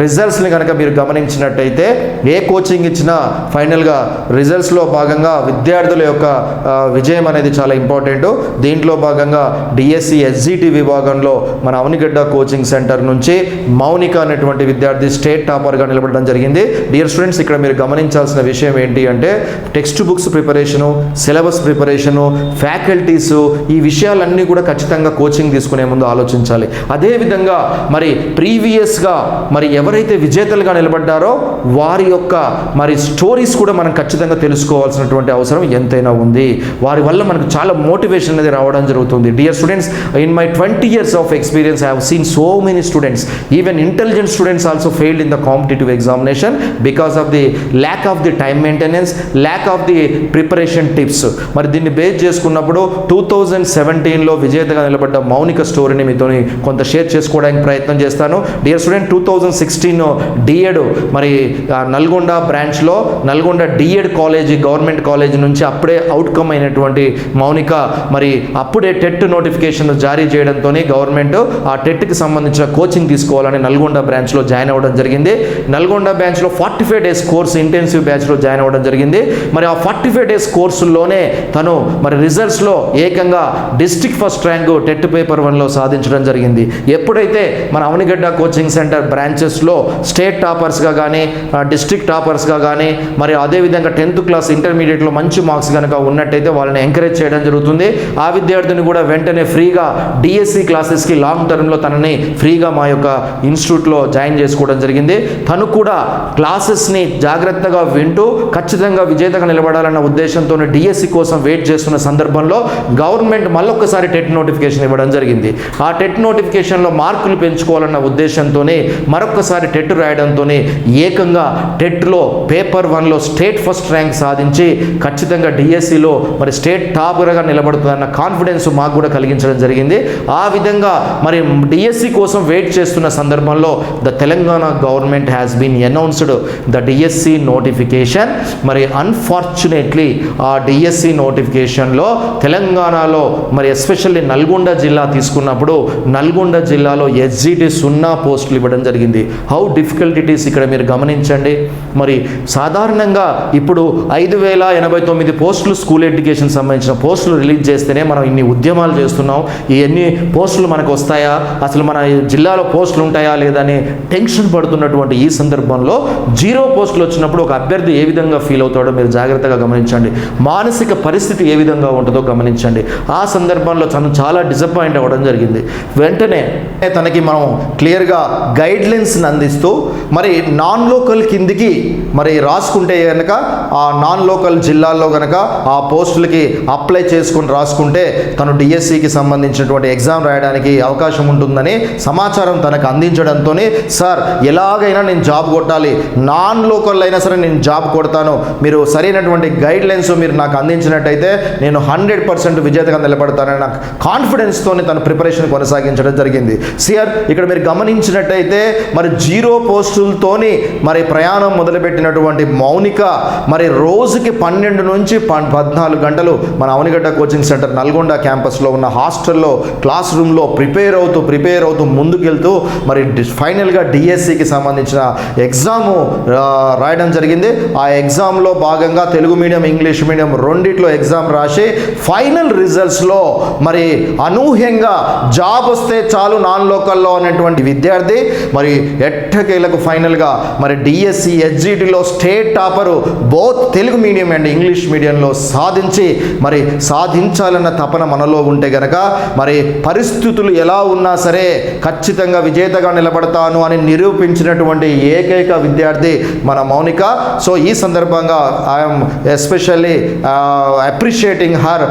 రిజల్ట్స్ని కనుక మీరు గమనించినట్టయితే ఏ కోచింగ్ ఇచ్చినా ఫైనల్గా రిజల్ట్స్లో భాగంగా విద్యార్థుల యొక్క విజయం అనేది చాలా ఇంపార్టెంట్. దీంట్లో భాగంగా డిఎస్సి ఎస్జిటి విభాగంలో మన అవనిగడ్డ కోచింగ్ సెంటర్ నుంచి మౌనిక అనేటువంటి విద్యార్థి స్టేట్ టాపర్గా నిలబడడం జరిగింది. డియర్ స్టూడెంట్స్, ఇక్కడ మీరు గమనించాల్సిన విషయం ఏంటి అంటే textbooks preparation, syllabus preparation, faculties, ఈ విషయాలన్నీ కూడా ఖచ్చితంగా కోచింగ్ తీసుకునే ముందు ఆలోచించాలి. అదేవిధంగా మరి ప్రీవియస్గా మరి ఎవరైతే విజేతలుగా నిలబడ్డారో వారి యొక్క మరి స్టోరీస్ కూడా మనం ఖచ్చితంగా తెలుసుకోవాల్సినటువంటి అవసరం ఎంతైనా ఉంది. వారి వల్ల మనకు చాలా మోటివేషన్ అనేది రావడం జరుగుతుంది. Dear students, in my 20 years of experience I have seen so many students, even intelligent students also failed in the competitive examination because of the lack of the time maintenance, lack of the preparation tips. మరి దీన్ని base చేసుకున్నప్పుడు 2017లో విజేతగా నిలబడ్డ మౌనిక స్టోరీని మీతో కొంత share చేసుకోవడానికి ప్రయత్నం చేస్తాను. డియర్ స్టూడెంట్, 2016 డిఎడ్ మరి నల్గొండ బ్రాంచ్లో Nalgonda DEd college government college నుంచి అప్పుడే అవుట్కమ్ అయినటువంటి మౌనిక మరి అప్పుడే టెట్ నోటిఫికేషన్ జారీ చేయడంతో గవర్నమెంట్ ఆ టెట్కి సంబంధించిన కోచింగ్ తీసుకోవాలని నల్గొండ బ్రాంచ్లో జాయిన్ అవ్వడం జరిగింది. నల్గొండ బ్రాంచ్లో 45 days కోర్స్ ఇంటెన్సివ్ బ్యాచ్లో జాయిన్ అవ్వడం జరిగింది. మరి ఆ 45 days కోర్సుల్లోనే తను మరి రిజల్ట్స్లో ఏకంగా district first rank TET paper 1లో సాధించడం జరిగింది. ఎప్పుడైతే మన అవనిగడ్డ కోచింగ్ సెంటర్ బ్రాంచెస్లో స్టేట్ టాపర్స్గా కానీ డిస్ట్రిక్ట్ టాపర్స్గా కానీ మరి అదేవిధంగా 10th క్లాస్ ఇంటర్మీడియట్లో మంచి మార్క్స్ కనుక ఉన్నట్టయితే వాళ్ళని ఎంకరేజ్ చేయడం జరుగుతుంది. ఆ విద్యార్థిని కూడా వెంటనే ఫ్రీగా డిఎస్సి క్లాసెస్కి లాంగ్ టర్మ్లో తనని ఫ్రీగా మా యొక్క ఇన్స్టిట్యూట్లో జాయిన్ చేసుకోవడం జరిగింది. తను కూడా క్లాసెస్ని జాగ్రత్తగా వింటూ ఖచ్చితంగా విజేతగా నిలబడాలన్న ఉద్దేశంతో డిఎస్సి కోసం వెయిట్ చేస్తున్న సందర్భంలో గవర్నమెంట్ మళ్ళొక్కసారి టెట్ నోటిఫికేషన్ ఇవ్వడం జరిగింది. ఆ టెట్ నోటిఫికేషన్లో మార్కులు పెంచుకోవాలన్న ఉద్దేశంతోనే మరొక్కసారి టెట్ రాయడంతో ఏకంగా టెట్లో పేపర్ 1లో స్టేట్ ఫస్ట్ ర్యాంక్ సాధించి ఖచ్చితంగా డిఎస్సిలో మరి స్టేట్ టాపర్గా నిలబడుతుందన్న కాన్ఫిడెన్స్ మాకు కూడా కలిగించడం జరిగింది. ఆ విధంగా మరి డిఎస్సి కోసం వెయిట్ చేస్తున్న సందర్భంలో the Telangana government has been announced the DSC notification. మరి అన్ఫార్చునేట్లీ ఆ డిఎస్సి నోటిఫికేషన్లో తెలంగాణలో మరి ఎస్పెషల్లీ నల్గొండ జిల్లా తీసుకున్నప్పుడు నల్గొండ జిల్లాలో ఎస్జిటి 0 పోస్టులు ఇవ్వడం జరిగింది. హౌ డిఫికల్ట్ ఇట్ ఈస్ ఇక్కడ మీరు గమనించండి. మరి సాధారణంగా ఇప్పుడు 5089 పోస్టులు స్కూల్ ఎడ్యుకేషన్ సంబంధించిన పోస్టులు రిలీజ్ చేస్తేనే మనం ఇన్ని ఉద్యమాలు చేస్తున్నాం. ఈ ఎన్ని పోస్టులు మనకు వస్తాయా, అసలు మన జిల్లాలో పోస్టులు ఉంటాయా లేదని టెన్షన్ పడుతున్నటువంటి ఈ సందర్భంలో 0 పోస్టులు వచ్చినప్పుడు ఒక అభ్యర్థి ఏ విధంగా ఫీల్ అవుతాడో మీరు జాగ్రత్తగా గమనించండి. మానసిక పరిస్థితి ఏ విధంగా ఉంటుందో గమనించండి. ఆ సందర్భంలో తను చాలా డిసప్పాయింట్ అవ్వడం జరిగింది. వెంటనే తనకి మనం క్లియర్గా గైడ్లైన్స్ని అందిస్తూ మరి నాన్ లోకల్ కిందికి మరి రాసుకుంటే కనుక ఆ నాన్ లోకల్ జిల్లాల్లో కనుక ఆ పోస్టులకి అప్లై చేసుకుని రాసుకుంటే తను డిఎస్సికి సంబంధించినటువంటి ఎగ్జామ్ రాయడానికి అవకాశం ఉంటుందని సమాచారం తనకు అందించడంతో సార్ ఎలాగైనా నేను జాబ్ కొట్టాలి, నాన్ లోకల్ అయినా సరే నేను జాబ్ కొడతాను, మీరు సరైనటువంటి గైడ్లైన్స్ మీరు నాకు అందించినట్టయితే నేను 100% విజేతగా నిలబడతానని నాకు కాన్ఫిడెన్స్తో తన ప్రిపరేషన్ కొనసాగించడం జరిగింది. సిఆర్ ఇక్కడ మీరు గమనించినట్టయితే మరి 0 పోస్టులతోని మరి ప్రయాణం మొదలుపెట్టినటువంటి మౌనిక మరి రోజుకి 12 నుంచి 14 గంటలు మన అవనిగడ్డ కోచింగ్ సెంటర్ నల్గొండ క్యాంపస్లో ఉన్న హాస్టల్లో క్లాస్ రూమ్లో ప్రిపేర్ అవుతూ ముందుకెళ్తూ మరి ఫైనల్గా డిఎస్సికి సంబంధించిన ఎగ్జాము రాయడం జరిగింది. ఆ ఎగ్జామ్లో భాగంగా తెలుగు మీడియం ఇంగ్లీష్ మీడియం రెండిట్లో ఎగ్జామ్ రాసి ఫైనల్ రిజల్ట్స్లో మరి అనూహ్యంగా జాబ్ వస్తే చాలు నాన్ లోకల్లో అనేటువంటి విద్యార్థి మరి ఎట్టకేలకు ఫైనల్గా మరి డిఎస్సి ఎస్జిటి వీరిలో state topper both Telugu medium and English మీడియంలో సాధించాలన్న తపన మనలో ఉంటే గనక మరి పరిస్థితులు ఎలా ఉన్నా సరే ఖచ్చితంగా విజేతగా నిలబడతాను అని నిరూపించినటువంటి ఏకైక విద్యార్థి మన మౌనిక. సో ఈ సందర్భంగా I'm especially appreciating her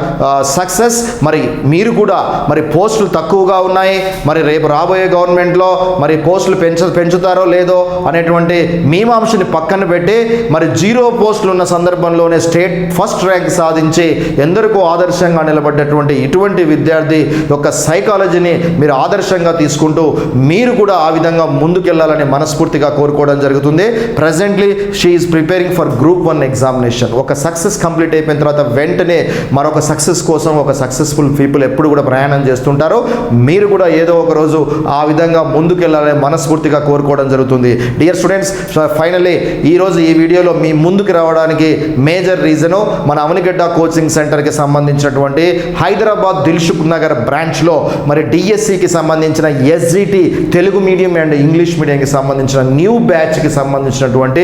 success. మరి మీరు కూడా మరి పోస్టులు తక్కువగా ఉన్నాయి, మరి రేపు రాబోయే గవర్నమెంట్లో మరి పోస్టులు పెంచుతారో లేదో అనేటువంటి మీమాంసని పక్కన పెట్టి మరి 0 పోస్టులు ఉన్న సందర్భంలోనే స్టేట్ ఫస్ట్ ర్యాంక్ సాధించి ఎందరికో ఆదర్శంగా నిలబడ్డటువంటి ఇటువంటి విద్యార్థి యొక్క సైకాలజీని మీరు ఆదర్శంగా తీసుకుంటూ మీరు కూడా ఆ విధంగా ముందుకెళ్లాలని మనస్ఫూర్తిగా కోరుకోవడం జరుగుతుంది. Presently she is preparing for group 1 examination. ఒక సక్సెస్ కంప్లీట్ అయిపోయిన తర్వాత వెంటనే మరొక సక్సెస్ కోసం ఒక సక్సెస్ఫుల్ పీపుల్ ఎప్పుడు కూడా ప్రయాణం చేస్తుంటారు. మీరు కూడా ఏదో ఒక రోజు ఆ విధంగా ముందుకెళ్లాలని మనస్ఫూర్తిగా కోరుకోవడం జరుగుతుంది. డియర్ స్టూడెంట్స్, ఫైనల్లీ ఈరోజు ఈ వీడియోలో మీ ముందుకు రావడానికి మేజర్ రీజను మన అవనిగడ్డ కోచింగ్ సెంటర్కి సంబంధించినటువంటి హైదరాబాద్ దిల్సుఖ్ నగర్ బ్రాంచ్లో మరి డిఎస్సికి సంబంధించిన SGT Telugu medium and English మీడియంకి సంబంధించిన న్యూ బ్యాచ్కి సంబంధించినటువంటి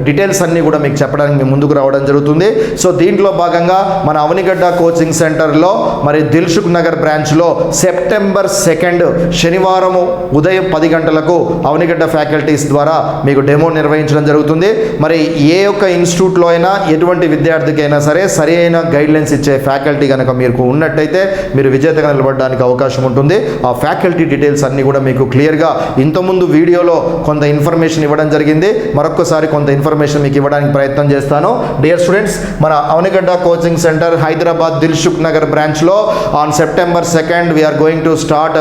డీటెయిల్స్ అన్నీ కూడా మీకు చెప్పడానికి మీ ముందుకు రావడం జరుగుతుంది. సో దీంట్లో భాగంగా మన అవనిగడ్డ కోచింగ్ సెంటర్లో మరి దిల్సుఖ్ నగర్ బ్రాంచ్లో సెప్టెంబర్ 2 శనివారము ఉదయం 10 గంటలకు అవనిగడ్డ ఫ్యాకల్టీస్ ద్వారా మీకు డెమో నిర్వహించడం జరుగుతుంది. మరి ఏ ఒక్క ఇన్స్టిట్యూట్లో అయినా ఎటువంటి విద్యార్థికి అయినా సరే సరి అయిన గైడ్లైన్స్ ఇచ్చే ఫ్యాకల్టీ కనుక మీకు ఉన్నట్టయితే మీరు విజేతగా నిలబడడానికి అవకాశం ఉంటుంది. ఆ ఫ్యాకల్టీ డీటెయిల్స్ అన్నీ కూడా మీకు క్లియర్గా ఇంతకుముందు వీడియోలో కొంత ఇన్ఫర్మేషన్ ఇవ్వడం జరిగింది. మరొకసారి కొంత ఇన్ఫర్మేషన్ మీకు ఇవ్వడానికి ప్రయత్నం చేస్తాను. డియర్ స్టూడెంట్స్, మన అవనిగడ్డ కోచింగ్ సెంటర్ హైదరాబాద్ దిల్సుఖ్ నగర్ బ్రాంచ్లో on September 2 we are going to start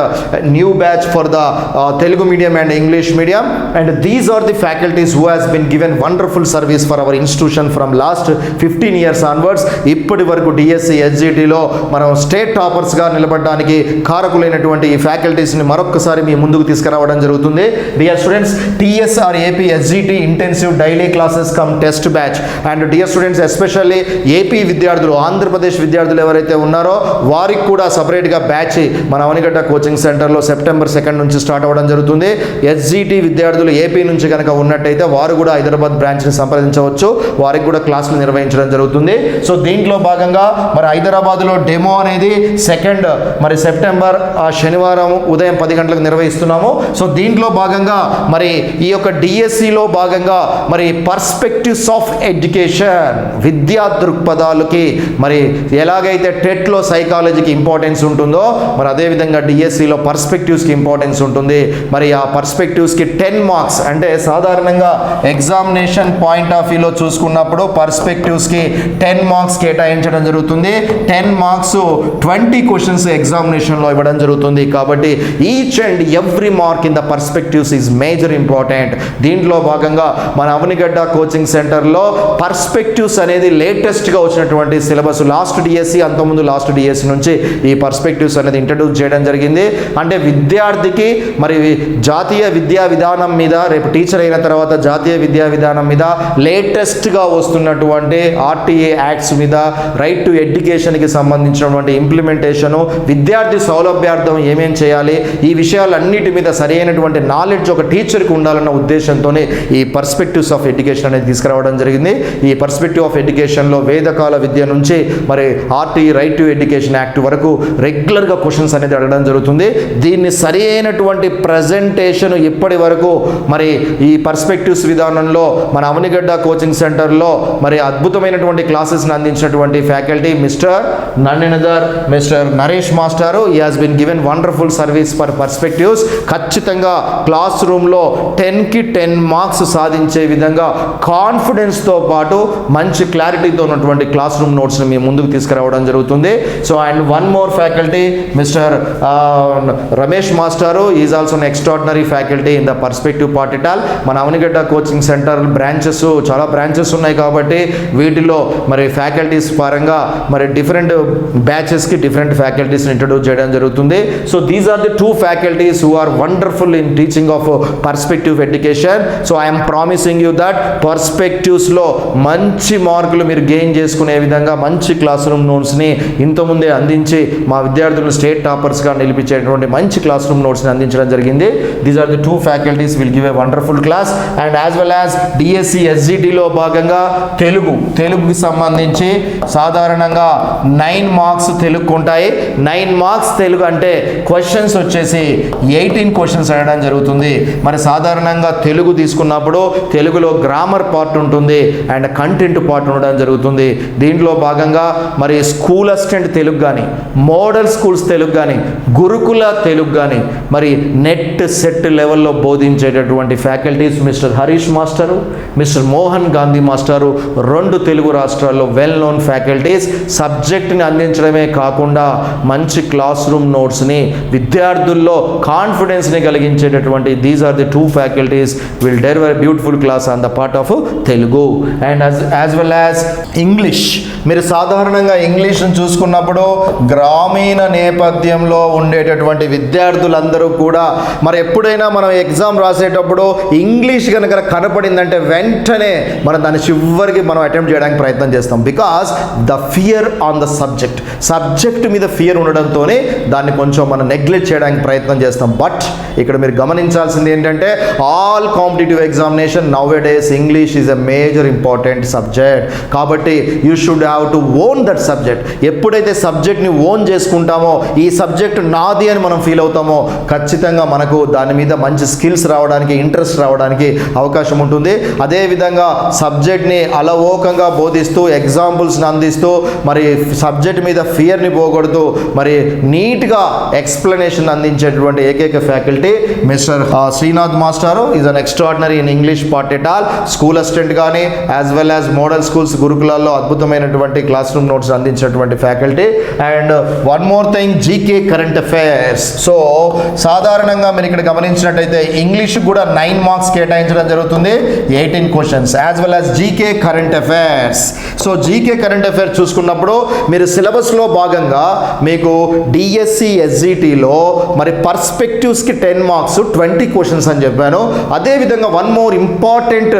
new batch for the Telugu medium and English medium, and these are the faculties who has bin given wonderful service for our institution from last 15 years onwards. ఇప్పటి వరకు DSC ఎస్జిటిలో మనం state టాపర్స్గా నిలబడడానికి కారకులైనటువంటి ఈ ఫ్యాకల్టీస్ని మరొకసారి మీ ముందుకు తీసుకురావడం జరుగుతుంది. Dear students, TSR AP SGT intensive daily classes come test batch. And dear students, especially AP విద్యార్థులు, ఆంధ్రప్రదేశ్ విద్యార్థులు ఎవరైతే ఉన్నారో వారికి కూడా సపరేట్గా బ్యాచ్ మన అవనిగడ్డ కోచింగ్ సెంటర్లో సెప్టెంబర్ 2 నుంచి స్టార్ట్ అవ్వడం జరుగుతుంది. ఎస్జిటి విద్యార్థులు ఏపీ నుంచి కనుక ఉన్నట్టయితే వారు కూడా హైదరాబాద్ బ్రాంచ్ని సంప్రదించవచ్చు, వారికి కూడా క్లాసులు నిర్వహించడం జరుగుతుంది. సో దీంట్లో భాగంగా మరి హైదరాబాద్లో డెమో అనేది 2 మరి సెప్టెంబర్ శనివారం ఉదయం 10 గంటలకు నిర్వహిస్తున్నాము. సో దీంట్లో భాగంగా మరి ఈ యొక్క డిఎస్సిలో భాగంగా మరి పర్స్పెక్టివ్స్ ఆఫ్ ఎడ్యుకేషన్, విద్యా దృక్పథాలకి మరి ఎలాగైతే టెట్లో సైకాలజీకి ఇంపార్టెన్స్ ఉంటుందో మరి అదేవిధంగా డిఎస్సిలో పర్స్పెక్టివ్స్కి ఇంపార్టెన్స్ ఉంటుంది. మరి ఆ పర్స్పెక్టివ్స్కి 10 మార్క్స్, అంటే సాధారణంగా ఎగ్జామినేషన్ పాయింట్ ఆఫ్ వ్యూలో చూసుకున్నప్పుడు పర్స్పెక్టివ్స్కి 10 మార్క్స్ కేటాయించడం జరుగుతుంది. 10 మార్క్స్ 20 క్వశ్చన్స్ ఎగ్జామినేషన్లో ఇవ్వడం జరుగుతుంది. కాబట్టి each and every mark in the perspectives is major important. దీంట్లో భాగంగా మన అవనిగడ్డ కోచింగ్ సెంటర్లో పర్స్పెక్టివ్స్ అనేది లేటెస్ట్గా వచ్చినటువంటి సిలబస్. లాస్ట్ డిఎస్సి, అంతకుముందు లాస్ట్ డిఎస్సి నుంచి ఈ పర్స్పెక్టివ్స్ అనేది ఇంట్రడ్యూస్ చేయడం జరిగింది. అంటే విద్యార్థికి మరి జాతీయ విద్యా విధానం మీద, రేపు టీచర్ అయిన తర్వాత జాతీయ విద్యా విధానం మీద లేటెస్ట్గా వస్తున్నటువంటి ఆర్టీఏ యాక్ట్స్ మీద, రైట్ టు ఎడ్యుకేషన్కి సంబంధించినటువంటి ఇంప్లిమెంటేషను, విద్యార్థి సౌలభ్యార్థం ఏమేం చేయాలి, ఈ విషయాలన్నిటి మీద సరైనటువంటి నాలెడ్జ్ ఒక టీచర్కి ఉండాలన్న ఉద్దేశంతోనే ఈ పర్స్పెక్టివ్స్ ఆఫ్ ఎడ్యుకేషన్ అనేది తీసుకురావడం జరిగింది. ఈ పర్స్పెక్టివ్ ఆఫ్ ఎడ్యుకేషన్లో వేదకాల విద్య నుంచి మరి RTE right to education act వరకు రెగ్యులర్గా క్వశ్చన్స్ అనేది అడగడం జరుగుతుంది. దీన్ని సరి అయినటువంటి ప్రజెంటేషన్ ఇప్పటి వరకు మరి ఈ పర్స్పెక్టివ్స్ విధానంలో మన అవనిగడ్డ కోచింగ్ సెంటర్లో మరి అద్భుతమైనటువంటి క్లాసెస్ని అందించినటువంటి ఫ్యాకల్టీ మిస్టర్ నరేష్ మాస్టారు. He has been given wonderful service for perspectives. ఖచ్చితంగా క్లాస్ రూమ్లో 10కి 10 మార్క్స్ సాధించే విధంగా కాన్ఫిడెన్స్తో పాటు మంచి క్లారిటీతో ఉన్నటువంటి క్లాస్ రూమ్ నోట్స్ని మీ ముందుకు తీసుకురావడం జరుగుతుంది. So and one more faculty Mister Ramesh మాస్టారు is also an extraordinary faculty in the perspective part at all. మన అవనిగడ్డ కోచింగ్ సెంటర్ బ్రాంచెస్, చాలా బ్రాంచెస్ ఉన్నాయి కాబట్టి వీటిలో మరి ఫ్యాకల్టీస్ పరంగా మరి డిఫరెంట్ బ్యాచెస్కి డిఫరెంట్ ఫ్యాకల్టీస్ని ఇంట్రడ్యూస్ చేయడం జరుగుతుంది. So these are the 2 faculties who are wonderful in teaching of perspective education. So I'm promising you that పర్స్పెక్టివ్స్లో మంచి మార్కులు మీరు గెయిన్ చేసుకునే విధంగా మంచి క్లాస్ రూమ్ నోట్స్ని ఇంతకుముందే అందించి మా విద్యార్థులను స్టేట్ టాపర్స్గా నిలిపించేటువంటి మంచి క్లాస్ రూమ్ నోట్స్ని అందించడం జరిగింది. These are the 2 faculties will give a wonderful class, and as well as DSC ఎస్జిటిలో భాగంగా తెలుగుకి సంబంధించి సాధారణంగా 9 మార్క్స్ తెలుగు ఉంటాయి. 9 మార్క్స్ తెలుగు అంటే క్వశ్చన్స్ వచ్చేసి 18 క్వశ్చన్స్ అడగడం జరుగుతుంది. మరి సాధారణంగా తెలుగు తీసుకున్నప్పుడు తెలుగులో గ్రామర్ పార్ట్ ఉంటుంది అండ్ కంటెంట్ పార్ట్ ఉండడం జరుగుతుంది. దీంట్లో భాగంగా మరి స్కూల్ అసిస్టెంట్ తెలుగు కానీ, మోడల్ స్కూల్స్ తెలుగు కానీ, గురుకుల తెలుగు కానీ, మరి నెట్ సెట్ లెవెల్లో బోధించేటటువంటి faculties Mister Harish master, Mister Mohan Gandhi మాస్టారు 2 తెలుగు రాష్ట్రాల్లో వెల్ నోన్ ఫ్యాకల్టీస్. సబ్జెక్ట్ని అందించడమే కాకుండా మంచి క్లాస్ రూమ్ నోట్స్ని విద్యార్థుల్లో కాన్ఫిడెన్స్ని కలిగించేటటువంటి these are the 2 faculties will deliver beautiful class on the part of Telugu and as well as English. మీరు సాధారణంగా ఇంగ్లీష్ను చూసుకున్నప్పుడు గ్రామీణ నేపథ్యంలో ఉండేటటువంటి విద్యార్థులందరూ కూడా మరి ఎప్పుడైనా మనం ఎగ్జామ్ రాసేటప్పుడు ఇంగ్లీష్ కనుక కనపడిందంటే వెంటనే మనం దాన్ని చివరికి మనం అటెంప్ట్ చేయడానికి ప్రయత్నం చేస్తాం. Because the fear on the subject మీద ఫియర్ ఉండడంతోనే దాన్ని కొంచెం మనం నెగ్లెక్ట్ చేయడానికి ప్రయత్నం చేస్తాం. బట్ ఇక్కడ మీరు గమనించాల్సింది ఏంటంటే all competitive examination nowadays English is a major important subject. కాబట్టి you should have to own that subject. ఎప్పుడైతే సబ్జెక్ట్ని ఓన్ చేసుకుంటామో, ఈ సబ్జెక్ట్ నాది అని మనం ఫీల్ అవుతామో, ఖచ్చితంగా మనకు దాని మీద మంచి స్కిల్స్ రావడానికి, ఇంట్రెస్ట్ రావడానికి అవకాశం ఉంటుంది. అదేవిధంగా సబ్జెక్ట్ని అలవోకంగా బోధిస్తూ, ఎగ్జాంపుల్స్ని అందిస్తూ, మరి సబ్జెక్ట్ మీద ఫియర్ని పోగొడుతూ, మరి నీట్గా ఎక్స్ప్లెనేషన్ అందించేటువంటి ఏకైక ఫ్యాకల్టీ మిస్టర్ శ్రీనాథ్ మాస్టారు. Is an extraordinary in English part at all. School assistant కానీ as well as model schools, గురుకులాల్లో అద్భుతమైనటువంటి క్లాస్ రూమ్ నోట్స్ అందించేటువంటి faculty. And one more thing, GK current affairs. So సాధారణంగా మీరు ఇక్కడ గమనించినట్టయితే ఇంగ్లీష్ కూడా 9 మార్క్స్ కేటాయించడం జరుగుతుంది, 18 questions, as well as GK current affairs. So GK current affairs చూసుకున్నప్పుడు మీరు సిలబస్లో భాగంగా మీకు డిఎస్సి ఎస్జిటిలో మరి పర్స్పెక్టివ్స్కి 10 మార్క్స్ 20 క్వశ్చన్స్ అని చెప్పాను. అదేవిధంగా one more important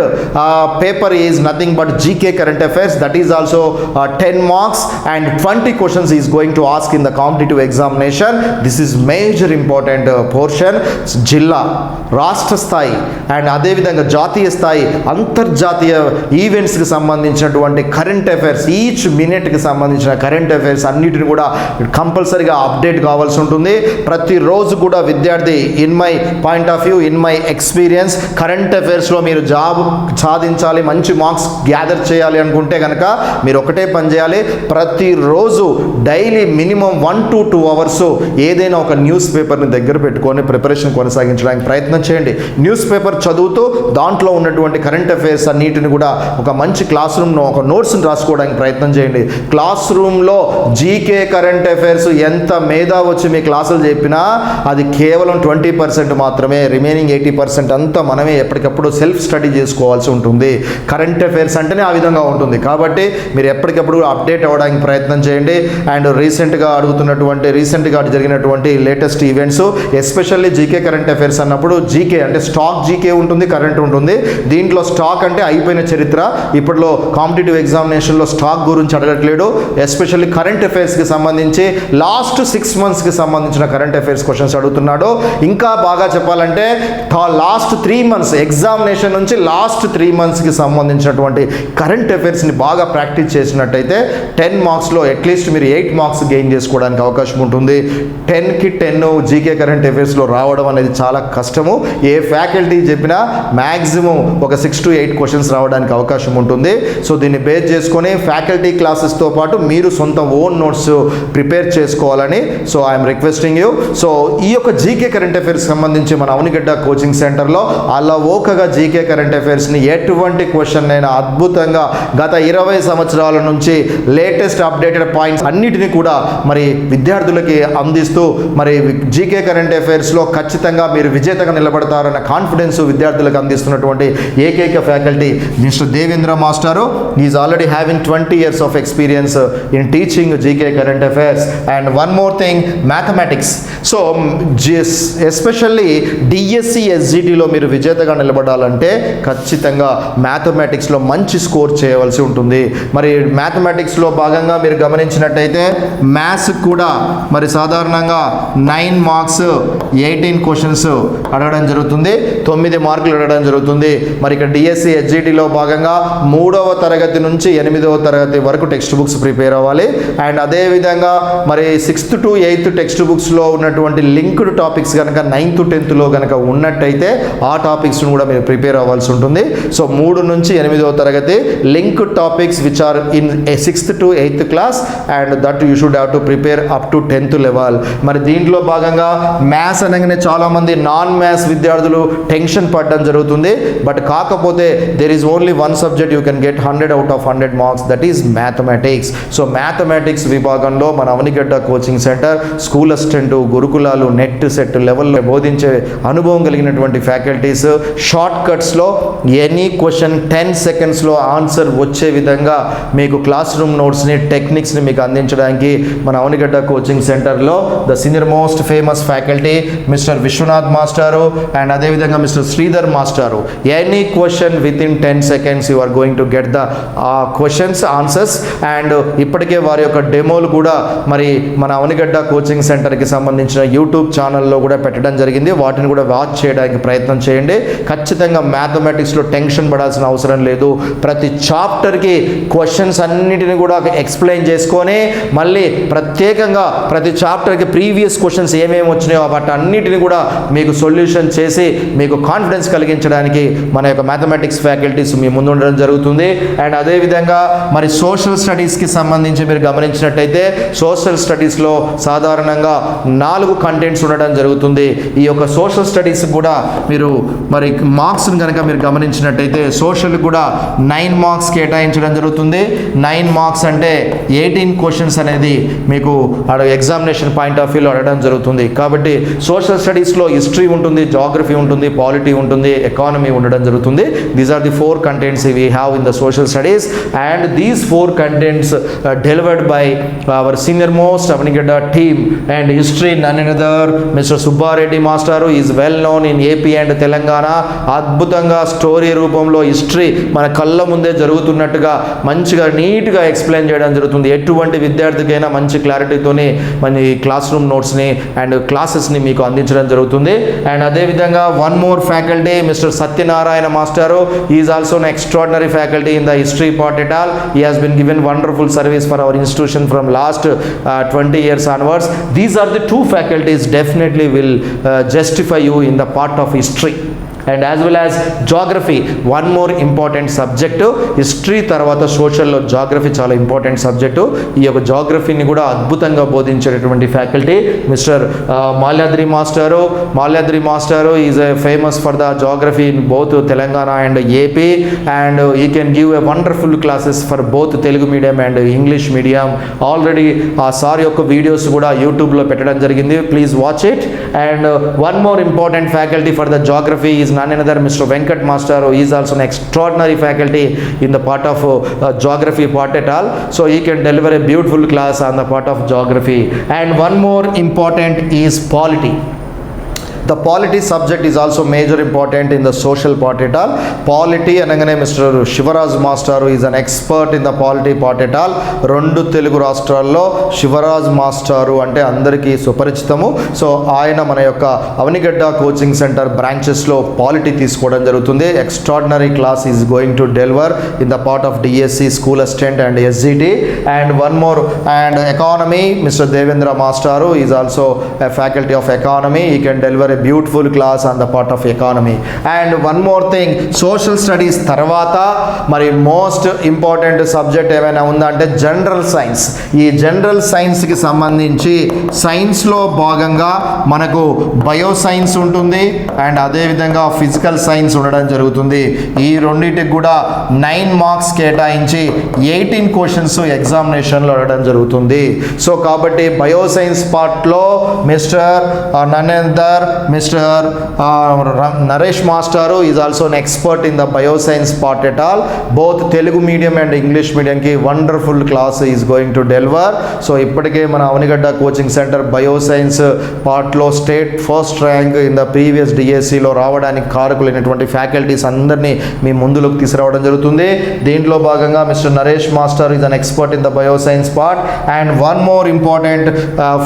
paper is nothing but GK current affairs. That is also 10 marks and 20 questions is going to ask in the competitive examination. This is major important portion. జిల్లా, రాష్ట్ర స్థాయి and అదేవిధంగా జాతీయ స్థాయి, అంతర్జాతీయ ఈవెంట్స్కి సంబంధించినటువంటి కరెంట్ అఫైర్స్, ఈచ్ మినిట్కి సంబంధించిన current affairs అన్నిటిని కూడా కంపల్సరీగా అప్డేట్ కావాల్సి ఉంటుంది. ప్రతిరోజు కూడా విద్యార్థి, in my point of view, in my experience, current అఫైర్స్లో మీరు జాబ్ సాధించాలి, మంచి మార్క్స్ గ్యాదర్ చేయాలి అనుకుంటే కనుక మీరు ఒకటే పని చేయాలి. ప్రతిరోజు డైలీ మినిమం 1 to 2 అవర్స్ ఏదైనా ఒక న్యూస్ పేపర్ని దగ్గర పెట్టుకొని ప్రిపరేషన్ కొనసాగించడానికి ప్రయత్నం చేయండి. న్యూస్ పేపర్ చదువుతూ దాంట్లో ఉన్నటువంటి కరెంట్ అఫైర్స్ అన్నిటిని కూడా ఒక మంచి క్లాస్ రూమ్లో ఒక నోట్స్ని రాసుకోవడానికి ప్రయత్నం చేయండి. క్లాస్ రూమ్లో జీకే కరెంట్ అఫైర్స్ ఎంత మేధా వచ్చి మీ క్లాసులు చెప్పినా అది కేవలం 20% మాత్రమే. రిమైనింగ్ 80% అంతా మనమే ఎప్పటికప్పుడు సెల్ఫ్ స్టడీ చేసుకోవాల్సి ఉంటుంది. కరెంట్ అఫైర్స్ అంటేనే ఆ విధంగా ఉంటుంది. కాబట్టి మీరు ఎప్పటికప్పుడు అప్డేట్ అవ్వడానికి ప్రయత్నం చేయండి. అండ్ రీసెంట్గా జరిగినటువంటి latest events, especially GK current affairs అన్నప్పుడు జీకే అంటే స్టాక్ జీకే ఉంటుంది, కరెంట్ ఉంటుంది. దీంట్లో స్టాక్ అంటే అయిపోయిన చరిత్ర. ఇప్పట్లో కాంపిటేటివ్ ఎగ్జామినేషన్లో స్టాక్ గురించి అడగట్లేడు. ఎస్పెషల్లీ కరెంట్ అఫైర్స్కి సంబంధించి లాస్ట్ 6 మంత్స్కి సంబంధించిన కరెంట్ అఫైర్స్ క్వశ్చన్స్ అడుగుతున్నాడు. ఇంకా బాగా చెప్పాలంటే లాస్ట్ 3 మంత్స్ ఎగ్జామినేషన్ నుంచి లాస్ట్ 3 మంత్స్కి సంబంధించినటువంటి కరెంట్ అఫైర్స్ని బాగా ప్రాక్టీస్ చేసినట్టయితే 10 మార్క్స్లో అట్లీస్ట్ మీరు 8 మార్క్స్ గెయిన్ చేసుకోవడానికి అవకాశం ఉంటుంది. 10కి 10 జీకే కరెంట్ అఫైర్స్లో రావడం అనేది చాలా కష్టము. ఏ ఫ్యాకల్టీ చెప్పినా మ్యాక్సిమం ఒక 6 to 8 క్వశ్చన్స్ రావడానికి అవకాశం ఉంటుంది. సో దీన్ని బేస్ చేసుకొని ఫ్యాకల్టీ క్లాసెస్తో పాటు మీరు సొంత ఓన్ నోట్స్ ప్రిపేర్ చేసుకోవాలని so I'm requesting you. So ఈ యొక్క జీకే కరెంట్ అఫైర్స్ సంబంధించి మన అవనిగడ్డ కోచింగ్ సెంటర్లో అలవోకగా జీకే కరెంట్ అఫైర్స్ని ఎటువంటి క్వశ్చన్ అయినా అద్భుతంగా గత 20 సంవత్సరాల నుంచి లేటెస్ట్ అప్డేటెడ్ పాయింట్స్ అన్నిటినీ కూడా మరి విద్యార్థులకి అందిస్తూ మరి జీకే కరెంట్ అఫైర్స్లో ఖచ్చితంగా మీరు విజేతగా నిలబడతారన్న కాన్ఫిడెన్స్ విద్యార్థులకు అందిస్తున్నటువంటి ఏకైక ఫ్యాకల్టీ మిస్టర్ దేవేంద్ర మాస్టారు. Is already having 20 years of experience in teaching GK current affairs. And one more thing, mathematics. So especially DSC ఎస్జిటిలో మీరు విజేతగా నిలబడాలంటే ఖచ్చితంగా మ్యాథమెటిక్స్లో మంచి స్కోర్ చేయవలసి ఉంటుంది. మరి మ్యాథమెటిక్స్లో భాగంగా మీరు గమనించినట్టయితే మ్యాథ్స్ కూడా మరి సాధారణంగా 9 మార్క్స్ 18 క్వశ్చన్స్ అడగడం జరుగుతుంది, 9 మార్కులు అడగడం జరుగుతుంది. మరి మరి ఇక్కడ డిఎస్సి హెచ్జిటిలో భాగంగా 3వ తరగతి నుంచి 8వ తరగతి వరకు టెక్స్ట్ బుక్స్ ప్రిపేర్ అవ్వాలి. అండ్ అదేవిధంగా మరి 6th to 8th టెక్స్ట్ బుక్స్లో ఉన్నటువంటి లింక్డ్ టాపిక్స్ కనుక 9th 10thలో కనుక ఉన్నట్టయితే ఆ టాపిక్స్ను కూడా మీరు ప్రిపేర్ అవ్వాల్సి ఉంటుంది. సో 3 నుంచి 8వ తరగతి linked topics which are in 6th to 8th class and that you should have to prepare up to 10th level. మరి దీంట్లో భాగంగా మ్యాథ్స్ అనగానే చాలామంది నాన్ మ్యాథ్స్ విద్యార్థులు టెన్షన్ పడడం జరుగుతుంది. బట్ కాకపోతే there is only one subject you can get 100 out of 100 marks, that is mathematics. So mathematics విభాగంలో మన Avanigadda coaching centre school assistant, గురుకులాలు, నెట్ సెట్ లెవెల్లో బోధించే అనుభవం కలిగినటువంటి ఫ్యాకల్టీస్ షార్ట్ కట్స్లో ఎనీ క్వశ్చన్ 10 secondsలో ఆన్సర్ వచ్చే విధంగా మీకు క్లాస్ రూమ్ నోట్స్ని టెక్నిక్స్ని మీకు అందించడానికి మన అవనిగడ్డ కోచింగ్ సెంటర్లో the senior most famous faculty mister Vishwanath మాస్టారు అండ్ అదేవిధంగా మిస్టర్ శ్రీధర్ మాస్టారు. Any question within 10 seconds you are going to get the questions answers. And ఇప్పటికే వారి యొక్క డెమోలు కూడా మరి మన అవనిగడ్డ కోచింగ్ సెంటర్కి సంబంధించిన యూట్యూబ్ ఛానల్లో కూడా పెట్టడం జరిగింది. వాటిని కూడా వాచ్ చేయడానికి ప్రయత్నం చేయండి. ఖచ్చితంగా మ్యాథమెటిక్స్లో టెన్షన్ పడాల్సిన అవసరం లేదు. ప్రతి చాప్టర్కి క్వశ్చన్స్ అన్నిటిని కూడా ఎక్స్ప్లెయిన్ చేసుకొని మళ్ళీ ప్రత్యేకంగా ప్రతి చాప్టర్కి ప్రీవియస్ క్వశ్చన్స్ ఏమేమి వచ్చినాయో వాటి అన్నిటిని కూడా మీకు సొల్యూషన్ చేసి మీకు కాన్ఫిడెన్స్ కలిగించడానికి మన యొక్క మ్యాథమెటిక్స్ ఫ్యాకల్టీస్ మీ ముందు ఉండడం జరుగుతుంది. అండ్ అదేవిధంగా మరి సోషల్ స్టడీస్కి సంబంధించి మీరు గమనించినట్టయితే సోషల్ స్టడీస్లో సాధారణంగా 4 కంటెంట్స్ ఉండడం జరుగుతుంది. ఈ యొక్క సోషల్ స్టడీస్ కూడా మీరు మరి మార్క్స్ని కనుక మీరు గమనించినట్టయితే సోషల్ కూడా 9 మార్క్స్ కేటాయించడం జరుగుతుంది. 9 మార్క్స్ అంటే 18 క్వశ్చన్స్ అనేది మీకు ఎగ్జామినేషన్ పాయింట్ ఆఫ్ వ్యూలో అడగడం జరుగుతుంది. కాబట్టి సోషల్ స్టడీస్లో హిస్టరీ ఉంటుంది, జాగ్రఫీ ఉంటుంది, పాలిటీ ఉంటుంది, ఎకానమీ ఉండడం జరుగుతుంది. These are the 4 contents we have in the social studies, and these 4 contents delivered by our senior most Avanigadda team. And history none another Mr. Subbareddy Master is well known in AP and Telangana. అద్భుతంగా story రూపంలో history మన కళ్ళ ముందే జరుగుతున్నట్టుగా మంచిగా నీట్గా explain చేయడం జరుగుతుంది. ఎటువంటి విద్యార్థికైనా మంచి క్లారిటీతోని మన క్లాస్ రూమ్ నోట్స్ని అండ్ క్లాసెస్ని మీకు అందించడం జరుగుతుంది. అండ్ అదేవిధంగా one more faculty Mister Satyanarayana మాస్టారు is also an extraordinary faculty in the history part at all. He has been given wonderful service for our institution from last 20 years onwards. These are the 2 faculties definitely will justify you in the part of history. And as well as geography one more important subject. History తర్వాత సోషల్లో geography చాలా important subject. ఈ యొక్క జాగ్రఫీని కూడా అద్భుతంగా బోధించేటటువంటి faculty mister Malyadri మాస్టారు. మాల్యాద్రి మాస్టారు is famous for the geography in both Telangana and AP, and he can give a wonderful classes for both Telugu medium and English medium. Already ఆ sir యొక్క వీడియోస్ కూడా యూట్యూబ్లో పెట్టడం జరిగింది. Please watch it. And one more important faculty for the geography is none another Mr. Venkat Master, who is also an extraordinary faculty in the part of geography part at all. So he can deliver a beautiful class on the part of geography. And one more important is polity. The polity subject is also major important in the social part at all. Polity అనగానే mister Shivraj మాస్టారు is an expert in the polity part at all. 2 Telugu రాష్ట్రాల్లో శివరాజ్ మాస్టారు అంటే అందరికీ సుపరిచితము. So ఆయన మన యొక్క Avanigadda coaching centre బ్రాంచెస్లో పాలిటీ తీసుకోవడం జరుగుతుంది. Extraordinary class is going to deliver in the part of DSC, school assistant and SGT. And one more and economy Mister Devendra మాస్టారు is also a faculty of economy. He can deliver a beautiful class on the part of economy. And one more thing, social studies తర్వాత మరి most important subject ఏమైనా ఉందంటే general science. ఈ general సైన్స్కి సంబంధించి సైన్స్లో భాగంగా మనకు బయో సైన్స్ ఉంటుంది అండ్ అదేవిధంగా ఫిజికల్ సైన్స్ ఉండడం జరుగుతుంది. ఈ రెండింటికి కూడా 9 మార్క్స్ కేటాయించి 18 క్వశ్చన్స్ ఎగ్జామినేషన్లో అడగడం జరుగుతుంది. సో కాబట్టి బయో సైన్స్ పార్ట్లో mister ననేందర్ Mr. Naresh Master is also an expert in the bioscience part at all. Both Telugu medium and English medium ki wonderful class is going to deliver. So ippatike mana Avanigadda coaching center bioscience part lo state first rank in the previous DSC lo రావడానికి కారకులైనటువంటి faculties అందరినీ మీ ముందులోకి తీసుకురావడం జరుగుతుంది. దీంట్లో భాగంగా mister Naresh master is an expert in the bioscience part. And one more important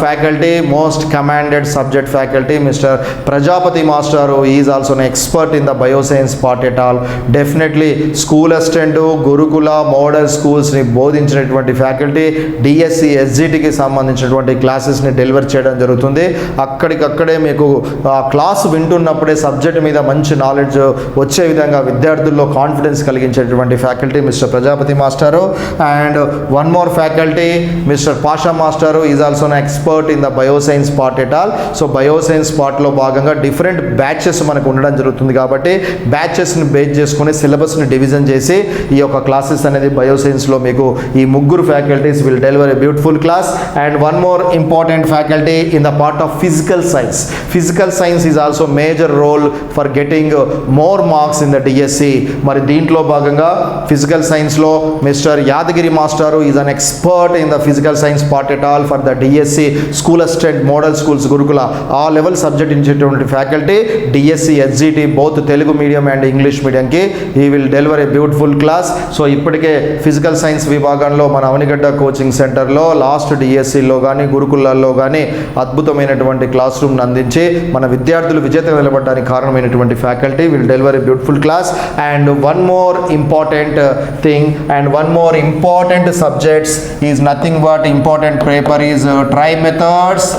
faculty, most commanded subject faculty mister Prajapati Master is also an expert in the bioscience part at all. Definitely school assistant, Gurukula, model schools ని బోధించినటువంటి faculty, DSC ఎస్జిటికి సంబంధించినటువంటి క్లాసెస్ని deliver చేయడం జరుగుతుంది. అక్కడికక్కడే మీకు ఆ class వింటున్నప్పుడే subject మీద మంచి knowledge వచ్చే విధంగా విద్యార్థుల్లో కాన్ఫిడెన్స్ కలిగించేటువంటి ఫ్యాకల్టీ మిస్టర్ ప్రజాపతి మాస్టారు. And one more faculty mister Pasha మాస్టారు is also an expert in the bioscience part at all. So bioscience పార్ట్లో భాగంగా డిఫరెంట్ బ్యాచెస్ మనకు ఉండడం జరుగుతుంది కాబట్టి బ్యాచెస్ని బేస్ చేసుకుని సిలబస్ని డివిజన్ చేసి ఈ యొక్క క్లాసెస్ అనేది బయోసైన్స్లో మీకు ఈ ముగ్గురు faculties will deliver a beautiful class. And one more important faculty in the part of physical science. Physical science is also major role for getting more marks in the DSC. మరి దీంట్లో భాగంగా ఫిజికల్ సైన్స్లో mister Yadagiri మాస్టారు is an expert in the physical science part at all for the DSC school assistant, model schools, Gurukula ఆ level subject ఇచ్చేటువంటి faculty DSC SGT both Telugu medium and English మీడియంకి ఈ will deliver a beautiful class. So ఇప్పటికే physical science విభాగంలో మన Avanigadda coaching సెంటర్లో last డిఎస్సిలో కానీ గురుకులాల్లో కానీ అద్భుతమైనటువంటి క్లాస్ రూమ్ని అందించి మన విద్యార్థులు విజేతగా నిలబడడానికి కారణమైనటువంటి faculty will deliver a beautiful class. And one more important thing and one more important subjects is nothing but important paper is try methods.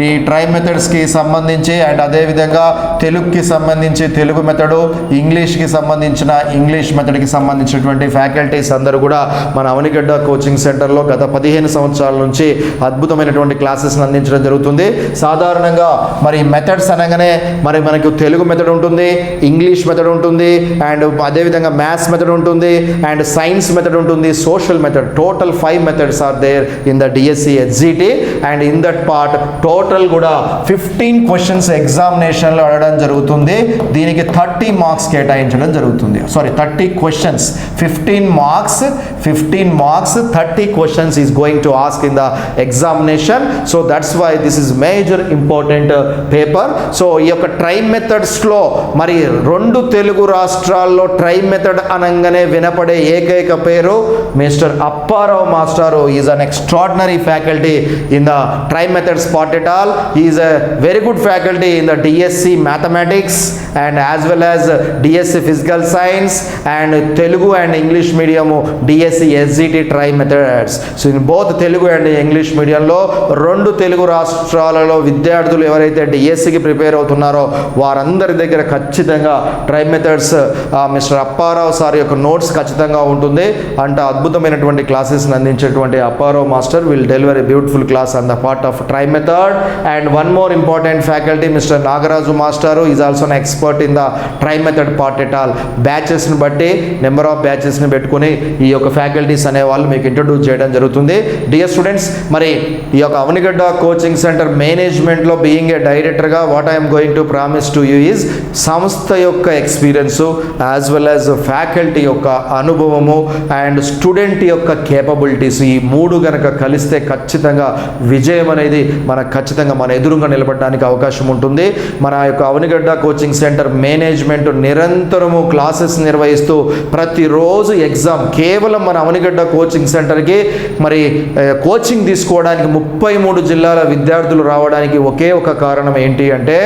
ఈ ట్రై మెథడ్స్కి సంబంధించి అండ్ అదేవిధంగా తెలుగుకి సంబంధించి తెలుగు మెథడు, ఇంగ్లీష్కి సంబంధించిన ఇంగ్లీష్ మెథడ్కి సంబంధించినటువంటి ఫ్యాకల్టీస్ అందరూ కూడా మన అవనిగడ్డ కోచింగ్ సెంటర్లో గత 15 సంవత్సరాల నుంచి అద్భుతమైనటువంటి క్లాసెస్ని అందించడం జరుగుతుంది. సాధారణంగా మరి మెథడ్స్ అనగానే మరి మనకు తెలుగు మెథడ్ ఉంటుంది, ఇంగ్లీష్ మెథడ్ ఉంటుంది, అండ్ అదేవిధంగా మ్యాథ్స్ మెథడ్ ఉంటుంది, అండ్ సైన్స్ మెథడ్ ఉంటుంది, social method. Total 5 methods are there in the DSC HGT. And in that part total కూడా 15 క్వశ్చన్స్ ఎగ్జామినేషన్లో అడగడం జరుగుతుంది. దీనికి 30 మార్క్స్ కేటాయించడం జరుగుతుంది. 30 questions, 15 marks 30 questions is going to ask in the examination. So that's why this is major important paper. So ఈ యొక్క try మెథడ్స్లో మరి 2 తెలుగు రాష్ట్రాల్లో ట్రై మెథడ్ అనగానే వినపడే ఏకైక పేరు మిస్టర్ అప్పారావు మాస్టారు. Is an extraordinary faculty in the try methods part at all. He is a very good faculty in the DSc mathematics and as well as DSc physical science and Telugu and English medium DSc SGT try methods. So in both Telugu and English medium లో 2 తెలుగు రాష్ట్రాలలో విద్యార్థులు ఎవరైతే డిఎస్సికి prepare అవుతున్నారో వారందరి దగ్గర ఖచ్చితంగా try methods mister Apparao sir యొక్క నోట్స్ ఖచ్చితంగా ఉంటుంది. అంటే అద్భుతమైనటువంటి క్లాసెస్ని అందించేటువంటి Apparao master will deliver a beautiful class on the part of try method. And one more important faculty Mr. Nagaraju Master is also an expert in the try method part at all. Batches ని బట్టి number of batches ని పెట్టుకుని ఈ యొక్క faculties అనే వాళ్ళు మీకు introduce చేయడం జరుగుతుంది. డియర్ స్టూడెంట్స్, మరి ఈ యొక్క అవనిగడ్డ కోచింగ్ సెంటర్ మేనేజ్మెంట్లో బీయింగ్ ఏ డైరెక్టర్గా what I'm going to promise to you is సంస్థ యొక్క experience as well as faculty యొక్క అనుభవము అండ్ స్టూడెంట్ యొక్క కేపబిలిటీస్ ఈ 3 గనక కలిస్తే ఖచ్చితంగా విజయం అనేది మనకు ఖచ్చితంగా మన ఎదురుగా నిలబడడానికి అవకాశం ఉంటుంది. మన యొక్క అవనిగడ్డ కోచింగ్ సెంటర్ మేనేజ్మెంట్ నిరంతరము క్లాసెస్ నిర్వహిస్తూ ప్రతిరోజు ఎగ్జామ్ కేవలం మన అవనిగడ్డ కోచింగ్ సెంటర్కి మరి కోచింగ్ తీసుకోవడానికి 33 జిల్లాల విద్యార్థులు రావడానికి ఒకే ఒక కారణం ఏంటి అంటే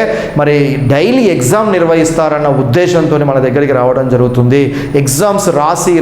మరి డైలీ ఎగ్జామ్ నిర్వహిస్తారన్న ఉద్దేశంతో మన దగ్గరికి రావడం జరుగుతుంది. ఎగ్జామ్స్ రాసి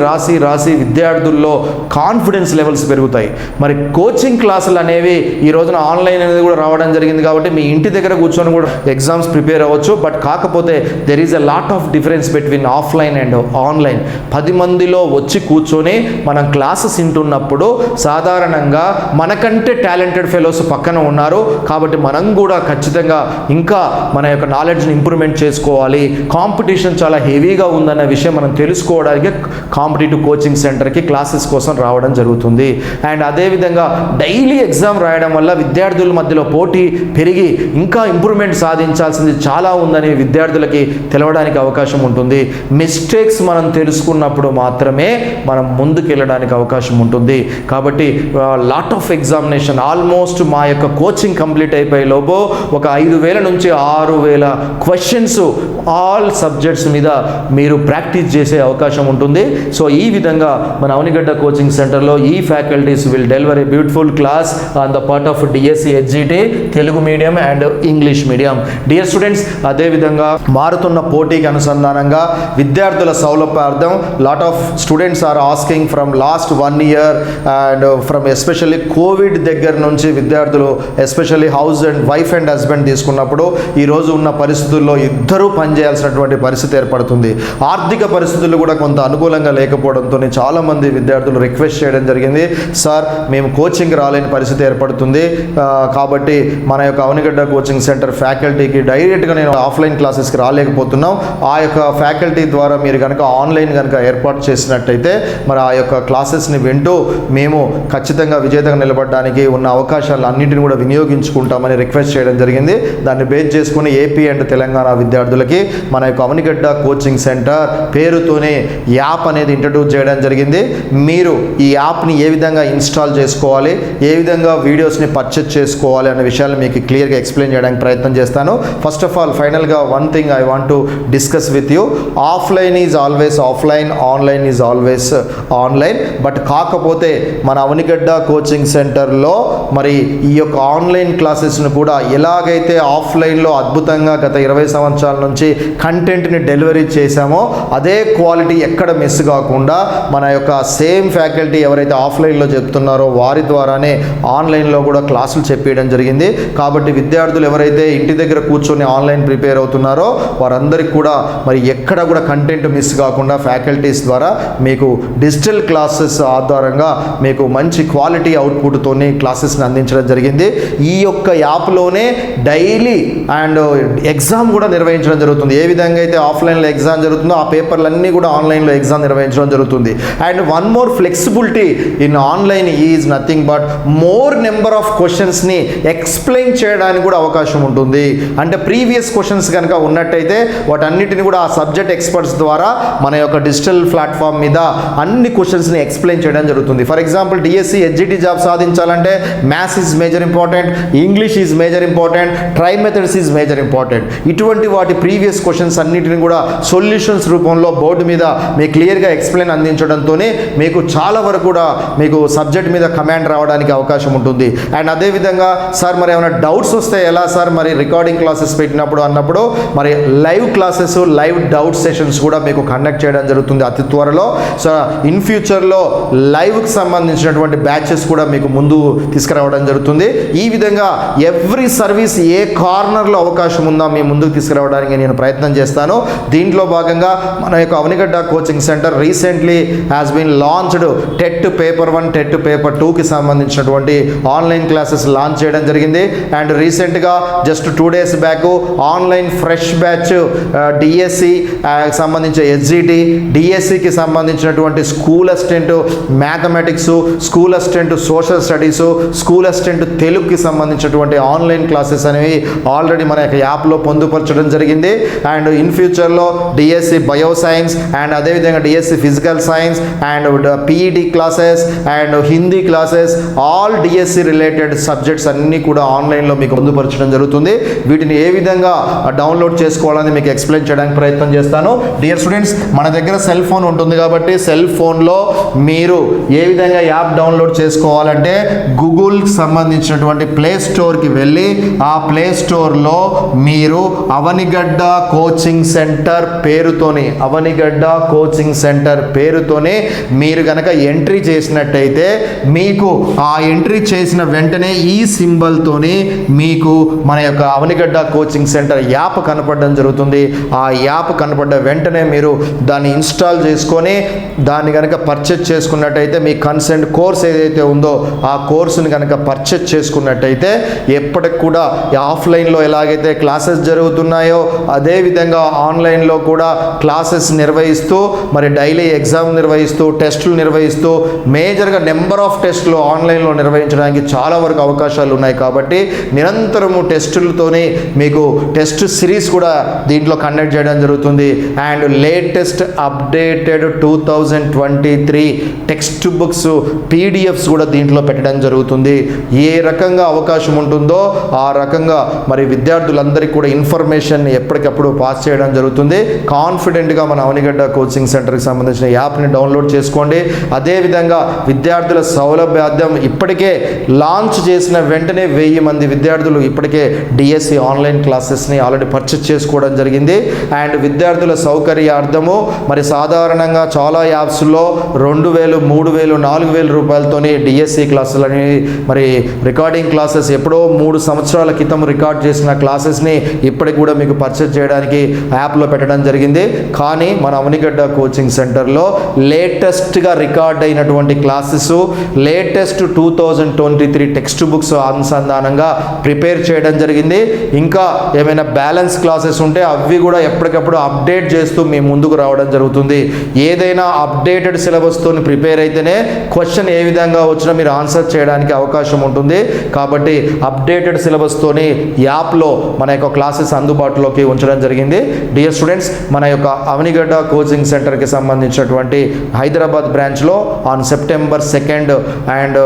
విద్యార్థుల్లో కాన్ఫిడెన్స్ లెవెల్స్ పెరుగుతాయి. మరి కోచింగ్ క్లాసులు అనేవి ఈ రోజున ఆన్లైన్ అనేది కూడా రావడం జరిగింది కాబట్టి మీ ఇంటి దగ్గర కూర్చొని కూడా ఎగ్జామ్స్ ప్రిపేర్ అవ్వచ్చు. బట్ కాకపోతే there is a lot of difference between offline and online. 10 మందిలో వచ్చి కూర్చొని మనం క్లాసెస్ వింటున్నప్పుడు సాధారణంగా మనకంటే టాలెంటెడ్ ఫెలోస్ పక్కన ఉన్నారు కాబట్టి మనం కూడా ఖచ్చితంగా ఇంకా మన యొక్క నాలెడ్జ్ని ఇంప్రూవ్మెంట్ చేసుకోవాలి. కాంపిటీషన్ చాలా హెవీగా ఉందన్న విషయం మనం తెలుసుకోవడానికి కాంపిటేటివ్ కోచింగ్ సెంటర్కి క్లాసెస్ కోసం రావడం జరుగుతుంది. అండ్ అదేవిధంగా డైలీ ఎగ్జామ్ రాయడం వల్ల విద్యార్థుల మధ్యలో పోటీ పెరిగి ఇంకా ఇంప్రూవ్మెంట్ సాధించాల్సింది చాలా ఉందని విద్యార్థులకి తెలవడానికి అవకాశం ఉంటుంది. మిస్టేక్స్ మనం తెలుసుకున్నప్పుడు మాత్రమే మనం ముందుకు వెళ్ళడానికి అవకాశం ఉంటుంది. కాబట్టి లాట్ ఆఫ్ ఎగ్జామినేషన్ ఆల్మోస్ట్ మా యొక్క కోచింగ్ కంప్లీట్ అయిపోయే లోపు ఒక 5,000 నుంచి 6,000 క్వశ్చన్స్ ఆల్ సబ్జెక్ట్స్ మీద మీరు ప్రాక్టీస్ చేసే అవకాశం ఉంటుంది. సో ఈ విధంగా మన అవనిగడ్డ కోచింగ్ సెంటర్లో ఈ faculties will deliver a beautiful class on the part of DSC HGT Telugu medium and English medium. Dear students, అదేవిధంగా మారుతున్న పోటీకి అనుసంధానంగా విద్యార్థుల సౌలభ్యార్థం lot of students are asking from last 1 year and from especially Covid దగ్గర నుంచి విద్యార్థులు especially house and wife and husband తీసుకున్నప్పుడు ఈరోజు ఉన్న పరిస్థితుల్లో ఇద్దరూ పనిచేయాల్సినటువంటి పరిస్థితి ఏర్పడుతుంది. ఆర్థిక పరిస్థితులు కూడా కొంత అనుకూలంగా లేకపోవడంతో చాలామంది విద్యార్థులు రిక్వెస్ట్ చేయడం జరిగింది, సార్ మేము కోచింగ్ రాలేని పరిస్థితి ఏర్పడుతుంది, కాబట్టి మన యొక్క అవనిగడ్డ కోచింగ్ సెంటర్ ఫ్యాకల్టీకి డైరెక్ట్గా నేను ఆఫ్లైన్ క్లాసెస్కి రాలేకపోతున్నాం, ఆ యొక్క ఫ్యాకల్టీ ద్వారా మీరు కనుక ఆన్లైన్ కనుక ఏర్పాటు చేసినట్టయితే మరి ఆ యొక్క క్లాసెస్ని వింటూ మేము ఖచ్చితంగా విజేతగా నిలబడడానికి ఉన్న అవకాశాలు అన్నింటిని కూడా వినియోగించుకుంటామని రిక్వెస్ట్ చేయడం జరిగింది. దాన్ని బేస్ చేసుకుని ఏపీ అండ్ తెలంగాణ విద్యార్థులకి మన యొక్క అవనిగడ్డ కోచింగ్ సెంటర్ పేరుతోనే యాప్ అనేది ఇంట్రడ్యూస్ చేయడం జరిగింది. మీరు ఈ యాప్ని ఏ విధంగా ఇన్స్టాల్ చేసుకోవాలి, ఏ విధంగా వీడియోస్ని పర్చేజ్ చేసుకోవాలి అనే విషయాలు మీకు క్లియర్గా ఎక్స్ప్లెయిన్ చేయడానికి ప్రయత్నం చేస్తాను. ఫస్ట్ ఆఫ్ ఆల్ ఫైనల్గా one thing I want to discuss with you, offline is always offline, online is always online. But కాకపోతే మన అవనిగడ్డ కోచింగ్ సెంటర్లో మరి ఈ యొక్క ఆన్లైన్ క్లాసెస్ను కూడా ఎలాగైతే ఆఫ్లైన్లో అద్భుతంగా గత 20 సంవత్సరాల నుంచి కంటెంట్ని డెలివరీ చేశామో అదే క్వాలిటీ ఎక్కడ మిస్ కాకుండా మన యొక్క సేమ్ ఫ్యాకల్టీ ఎవరైతే ఆఫ్లైన్లో చెప్తున్నారో వారి ద్వారానే ఆన్లైన్లో కూడా క్లాసులు చెప్పేయడం జరిగింది. కాబట్టి విద్యార్థులు ఎవరైతే ఇంటి దగ్గర కూర్చొని ఆన్లైన్ ప్రిపేర్ అవుతున్నారో వారందరికీ కూడా మరి ఎక్కడ కూడా కంటెంట్ మిస్ కాకుండా ఫ్యాకల్టీస్ ద్వారా మీకు డిజిటల్ క్లాసెస్ ఆధారంగా మీకు మంచి క్వాలిటీ అవుట్పుట్తోని క్లాసెస్ని అందించడం జరిగింది. ఈ యొక్క యాప్లోనే డైలీ అండ్ ఎగ్జామ్ కూడా నిర్వహించడం జరుగుతుంది. ఏ విధంగా అయితే ఆఫ్లైన్లో ఎగ్జామ్ జరుగుతుందో ఆ పేపర్లన్నీ కూడా ఆన్లైన్లో ఎగ్జామ్ నిర్వహించడం జరుగుతుంది. And one more flexibility in online is nothing but more number of క్వశ్చన్స్ని ఎక్స్ప్లెయిన్ చేయడానికి కూడా అవకాశం ఉంటుంది. అంటే ప్రీవియస్ క్వశ్చన్స్ కనుక ఉన్నట్టయితే వాటన్నిటిని కూడా ఆ సబ్జెక్ట్ ఎక్స్పర్ట్స్ ద్వారా మన యొక్క డిజిటల్ ప్లాట్ఫామ్ మీద అన్ని క్వశ్చన్స్ని ఎక్స్ప్లెయిన్ చేయడం జరుగుతుంది. For example DSC HGT job సాధించాలంటే maths is major important, English is major important, try methods is major important. ఇటువంటి వాటి ప్రీవియస్ క్వశ్చన్స్ అన్నిటిని కూడా సొల్యూషన్స్ రూపంలో బోర్డు మీద మీకు క్లియర్గా ఎక్స్ప్లెయిన్ అందించడంతోనే మీకు చాలా వరకు కూడా మీకు సబ్జెక్ట్ మీద కమాండ్ రావడానికి అవకాశం ఉంటుంది. అండ్ అదేవిధంగా సార్ మరి ఏమైనా డౌట్స్ వస్తే ఎలా సార్ మరి రికార్డింగ్ క్లాసెస్ పెట్టినప్పుడు అన్నప్పుడు మరి live classes, live doubt sessions కూడా మీకు కండక్ట్ చేయడం జరుగుతుంది అతి త్వరలో. సో ఇన్ ఫ్యూచర్లో లైవ్కి సంబంధించినటువంటి బ్యాచెస్ కూడా మీకు ముందు తీసుకురావడం జరుగుతుంది. ఈ విధంగా ఎవ్రీ సర్వీస్ ఏ కార్నర్లో అవకాశం ఉందో మీ ముందుకు తీసుకురావడానికి నేను ప్రయత్నం చేస్తాను. దీంట్లో భాగంగా మన యొక్క Avanigadda coaching centre recently has been launched TET paper 1, TET paper 2కి సంబంధించినటువంటి ఆన్లైన్ క్లాసెస్ లాంచ్ చేయడం జరిగింది. అండ్ రీసెంట్గా just 2 days back online fresh batch DSC సంబంధించిన హెచ్జిటి, డిఎస్సికి సంబంధించినటువంటి school assistant mathematics, school assistant social studies, school assistant తెలుగుకి సంబంధించినటువంటి ఆన్లైన్ క్లాసెస్ అనేవి ఆల్రెడీ మన యొక్క యాప్లో పొందుపరచడం జరిగింది. అండ్ ఇన్ ఫ్యూచర్లో డిఎస్సి బయో సైన్స్ అండ్ అదేవిధంగా DSC physical science and PED classes and Hindi classes, all DSC related subjects అన్నీ కూడా ఆన్లైన్లో మీకు పొందుపరచడం జరుగుతుంది. వీటిని ఏ విధంగా డౌన్లోడ్ చేసుకోవాలని మీకు ఎక్స్ప్లెయిన్ చేయడానికి ప్రయత్నం చేస్తాను. డియర్ స్టూడెంట్స్, మన దగ్గర సెల్ ఫోన్ ఉంటుంది కాబట్టి సెల్ ఫోన్లో మీరు ఏ విధంగా యాప్ డౌన్లోడ్ చేసుకోవాలంటే గూగుల్కి సంబంధించినటువంటి ప్లే స్టోర్కి వెళ్ళి ఆ ప్లే స్టోర్లో మీరు అవనిగడ్డ కోచింగ్ సెంటర్ పేరుతోని మీరు కనుక ఎంట్రీ చేసినట్టయితే మీకు ఆ ఎంట్రీ చేసిన వెంటనే ఈ సింబల్తోని మీకు మన యొక్క అవనిగడ్డ కోచింగ్ సెంటర్ యాప్ కనపడడం జరుగుతుంది. ఆ యాప్ కనపడ్డ వెంటనే మీరు దాన్ని ఇన్స్టాల్ చేసుకొని దాన్ని కనుక పర్చేజ్ చేసుకున్నట్టయితే మీ కన్సెంట్ కోర్స్ ఏదైతే ఉందో ఆ కోర్సుని కనుక పర్చేజ్ చేసుకున్నట్టయితే ఎప్పటికి కూడా ఆఫ్లైన్లో ఎలాగైతే క్లాసెస్ జరుగుతున్నాయో అదేవిధంగా ఆన్లైన్లో కూడా క్లాసెస్ నిర్వహిస్తూ మరి డైలీ ఎగ్జామ్ నిర్వహిస్తూ టెస్టులు నిర్వహిస్తూ మేజర్గా నెంబర్ ఆఫ్ టెస్టులు ఆన్లైన్లో నిర్వహించడానికి చాలా వరకు అవకాశాలు ఉన్నాయి. కాబట్టి నిరంతరము టెస్టులతోనే మీకు టెస్ట్ సిరీస్ కూడా దీంట్లో కండక్ట్ చేయడం జరుగుతుంది. And latest updated 2023 text books PDFs కూడా దీంట్లో పెట్టడం జరుగుతుంది. ఏ రకంగా అవకాశం ఉంటుందో ఆ రకంగా మరి విద్యార్థులందరికీ కూడా ఇన్ఫర్మేషన్ ఎప్పటికప్పుడు ఎప్పటికప్పుడు పాస్ చేయడం జరుగుతుంది. కాన్ఫిడెంట్గా మన అవనిగడ్డ కోచింగ్ సెంటర్కి సంబంధించిన యాప్ని డౌన్లోడ్ చేసుకోండి. అదేవిధంగా విద్యార్థుల సౌలభ్యార్థం ఇప్పటికే లాంచ్ చేసిన వెంటనే 1000 మంది విద్యార్థులు ఇప్పటికే డిఎస్సి ఆన్లైన్ క్లాసెస్ని ఆల్రెడీ పర్చేస్ చేసుకోవడం జరిగింది. అండ్ విద్యార్థుల సౌకర్యార్థము మరి సాధారణంగా చాలా యాప్స్లో 2000, 3000, 4000 రూపాయలతోని డిఎస్సి క్లాసులని మరి రికార్డింగ్ క్లాసెస్ ఎప్పుడో 3 సంవత్సరాల క్రితం రికార్డ్ చేసిన క్లాసెస్ని ఇప్పటికి కూడా మీకు పర్చేస్ చేయడానికి యాప్లో పెట్టడం జరిగింది. కానీ మన అవనిగడ్డ కోచింగ్ సెంటర్లో లేటెస్ట్గా రికార్డ్ అయినటువంటి క్లాసెస్, లేటెస్ట్ 2023 టెక్స్ట్ బుక్స్ అనుసంధానంగా ప్రిపేర్ చేయడం జరిగింది. ఇంకా ఏమైనా బ్యాలెన్స్ క్లాసెస్ ఉంటే అవి కూడా ఎప్పటికప్పుడు అప్డేట్ చేస్తూ మీ ముందుకు రావడం జరుగుతుంది. ఏదైనా అప్డేటెడ్ సిలబస్తో ప్రిపేర్ అయితేనే క్వశ్చన్ ఏ విధంగా వచ్చినా మీరు ఆన్సర్ చేయడానికి అవకాశం ఉంటుంది. కాబట్టి అప్డేటెడ్ సిలబస్తోని యాప్లో మన యొక్క క్లాసెస్ అందుబాటులోకి ఉంచడం జరిగింది. డియర్ స్టూడెంట్స్, మన యొక్క అవనిగడ్డ కోచింగ్ సెంటర్కి సంబంధించినటువంటి హైదరాబాద్ బ్రాంచ్లో on September 2nd and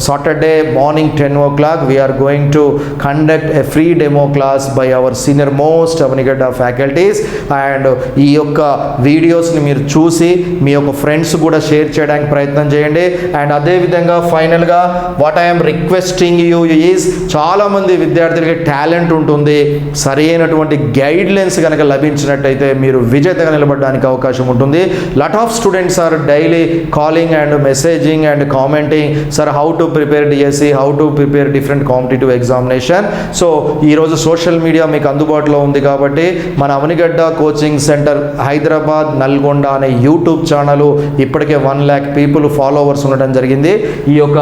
Saturday morning 10 o'clock we are going to conduct a free demo class by our senior most Avanigadda faculties. And ఈ యొక్క వీడియోస్ని మీరు చూసి మీ యొక్క ఫ్రెండ్స్ కూడా షేర్ చేయడానికి ప్రయత్నం చేయండి. అండ్ అదేవిధంగా ఫైనల్గా what I'm requesting you is, చాలామంది విద్యార్థులకి టాలెంట్ ఉంటుంది, సరైనటువంటి గైడ్ లైన్స్ కనుక లభించినట్టయితే మీరు విజేతగా నిలబడడానికి అవకాశం ఉంటుంది. Lot of students are daily calling and messaging and commenting, sir how to prepare DSC, how to prepare different competitive examination. So ఈరోజు సోషల్ మీడియా మీకు అందుబాటులో ఉంది కాబట్టి మన అవనిగడ్డ కోచింగ్ సెంటర్ హైదరాబాద్ నల్గొండ అనే యూట్యూబ్ ఛానల్ ఇప్పటికే 1 lakh పీపుల్ ఫాలోవర్స్ ఉండడం జరిగింది. ఈ యొక్క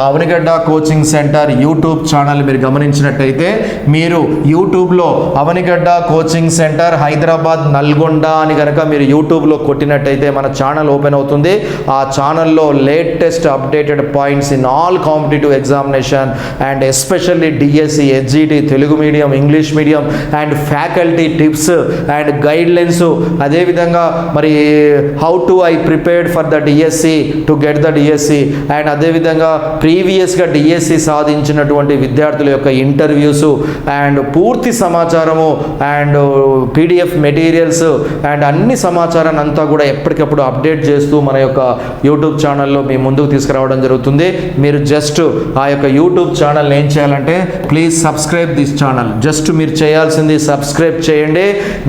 Avanigadda coaching centre YouTube channel మీరు గమనించినట్టయితే మీరు యూట్యూబ్లో అవనిగడ్డ కోచింగ్ సెంటర్ హైదరాబాద్ నల్గొండ అని కనుక మీరు యూట్యూబ్లో కొట్టినట్టయితే మన ఛానల్ ఓపెన్ అవుతుంది. ఆ ఛానల్లో latest updated points in all competitive examination and especially DSC, HGT, Telugu medium, English medium and faculty tips and guide lines, అదేవిధంగా మరి how to I prepared for the DSC to get the DSC and అదేవిధంగా ప్రీవియస్గా DSC సాధించినటువంటి విద్యార్థుల యొక్క interviews and పూర్తి సమాచారము and PDF materials and అన్ని సమాచారాన్ని అంతా కూడా ఎప్పటికప్పుడు అప్డేట్ చేస్తూ మన యొక్క యూట్యూబ్ ఛానల్లో మీ ముందుకు తీసుకురావడం జరుగుతుంది. మీరు జస్ట్ ఆ యొక్క యూట్యూబ్ ఛానల్ని ఏం చేయాలంటే please subscribe this channel. Just మీరు చేయాల్సింది సబ్స్క్రైబ్ చేయండి.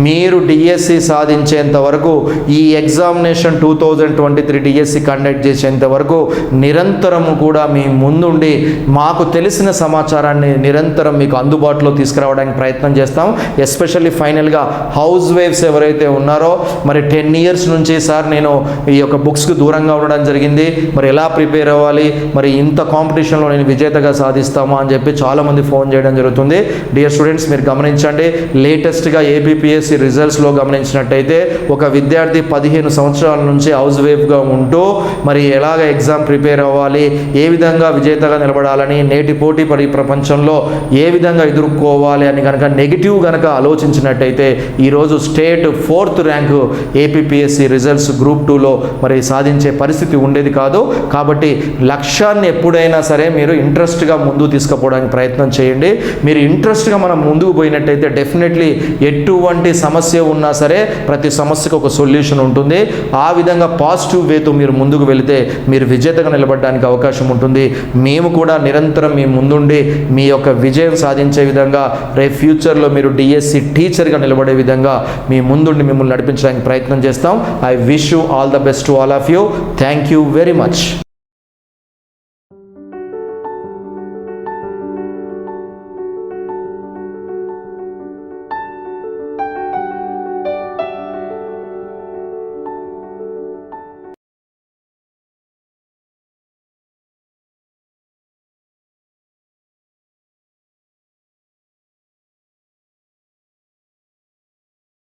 మీరు డిఎస్సి సాధించేంత వరకు, ఈ ఎగ్జామినేషన్ 2023 డిఎస్సి కండక్ట్ చేసేంత వరకు నిరంతరము కూడా మీ ముందుండి మాకు తెలిసిన సమాచారాన్ని నిరంతరం మీకు అందుబాటులో తీసుకురావడానికి ప్రయత్నం చేస్తాం. ఎస్పెషల్లీ ఫైనల్గా హౌస్ వైఫ్స్ ఎవరైతే ఉన్నారో మరి 10 years నుంచి సార్ నేను ఈ యొక్క బుక్స్కి దూరంగా ఉండడం జరిగింది, మరి ఎలా ప్రిపేర్ అవ్వాలి, మరి ఇంత కాంపిటీషన్లో నేను విజేతగా సాధిస్తామా అని చెప్పి చాలామంది ఫోన్ చేయడం జరుగుతుంది. డియర్ స్టూడెంట్స్, మీరు గమనించండి, లేటెస్ట్గా ఏబిపిఎస్సి రిజల్ట్స్లో గమనించినట్టయితే ఒక విద్యార్థి 15 సంవత్సరాల నుంచి హౌస్ వైఫ్గా ఉంటూ మరి ఎలాగ ఎగ్జామ్ ప్రిపేర్ అవ్వాలి, ఏ విధంగా విజేతగా నిలబడాలని, నేటి పోటీ పడి ప్రపంచంలో ఏ విధంగా ఎదుర్కోవాలి అని కనుక నెగిటివ్ కనుక ఆలోచించినట్టయితే ఈరోజు state 4th rank APPSC results group 2లో మరి సాధించే పరిస్థితి ఉండేది కాదు. కాబట్టి లక్ష్యాన్ని ఎప్పుడైనా సరే మీరు ఇంట్రెస్ట్గా ముందుకు తీసుకుపోవడానికి ప్రయత్నం చేయండి. మీరు ఇంట్రెస్ట్గా మనం ముందుకు పోయినట్టయితే డెఫినెట్లీ ఎటువంటి సమస్య ఉన్నా సరే ప్రతి సమస్యకు ఒక సొల్యూషన్ ఉంటుంది. ఆ విధంగా పాజిటివ్ వేతో మీరు ముందుకు వెళితే మీరు విజేతగా నిలబడడానికి అవకాశం ఉంటుంది. మేము కూడా నిరంతరం మీ ముందుండి మీ యొక్క విజయం సాధించే విధంగా రేపు ఫ్యూచర్లో మీరు డిఎస్సి టీచర్గా నిలబడే విధంగా మీ ముందుండి మిమ్మల్ని నడిపించడానికి ప్రయత్నం చేస్తాం. I wish you all the best to all of you. Thank you very much.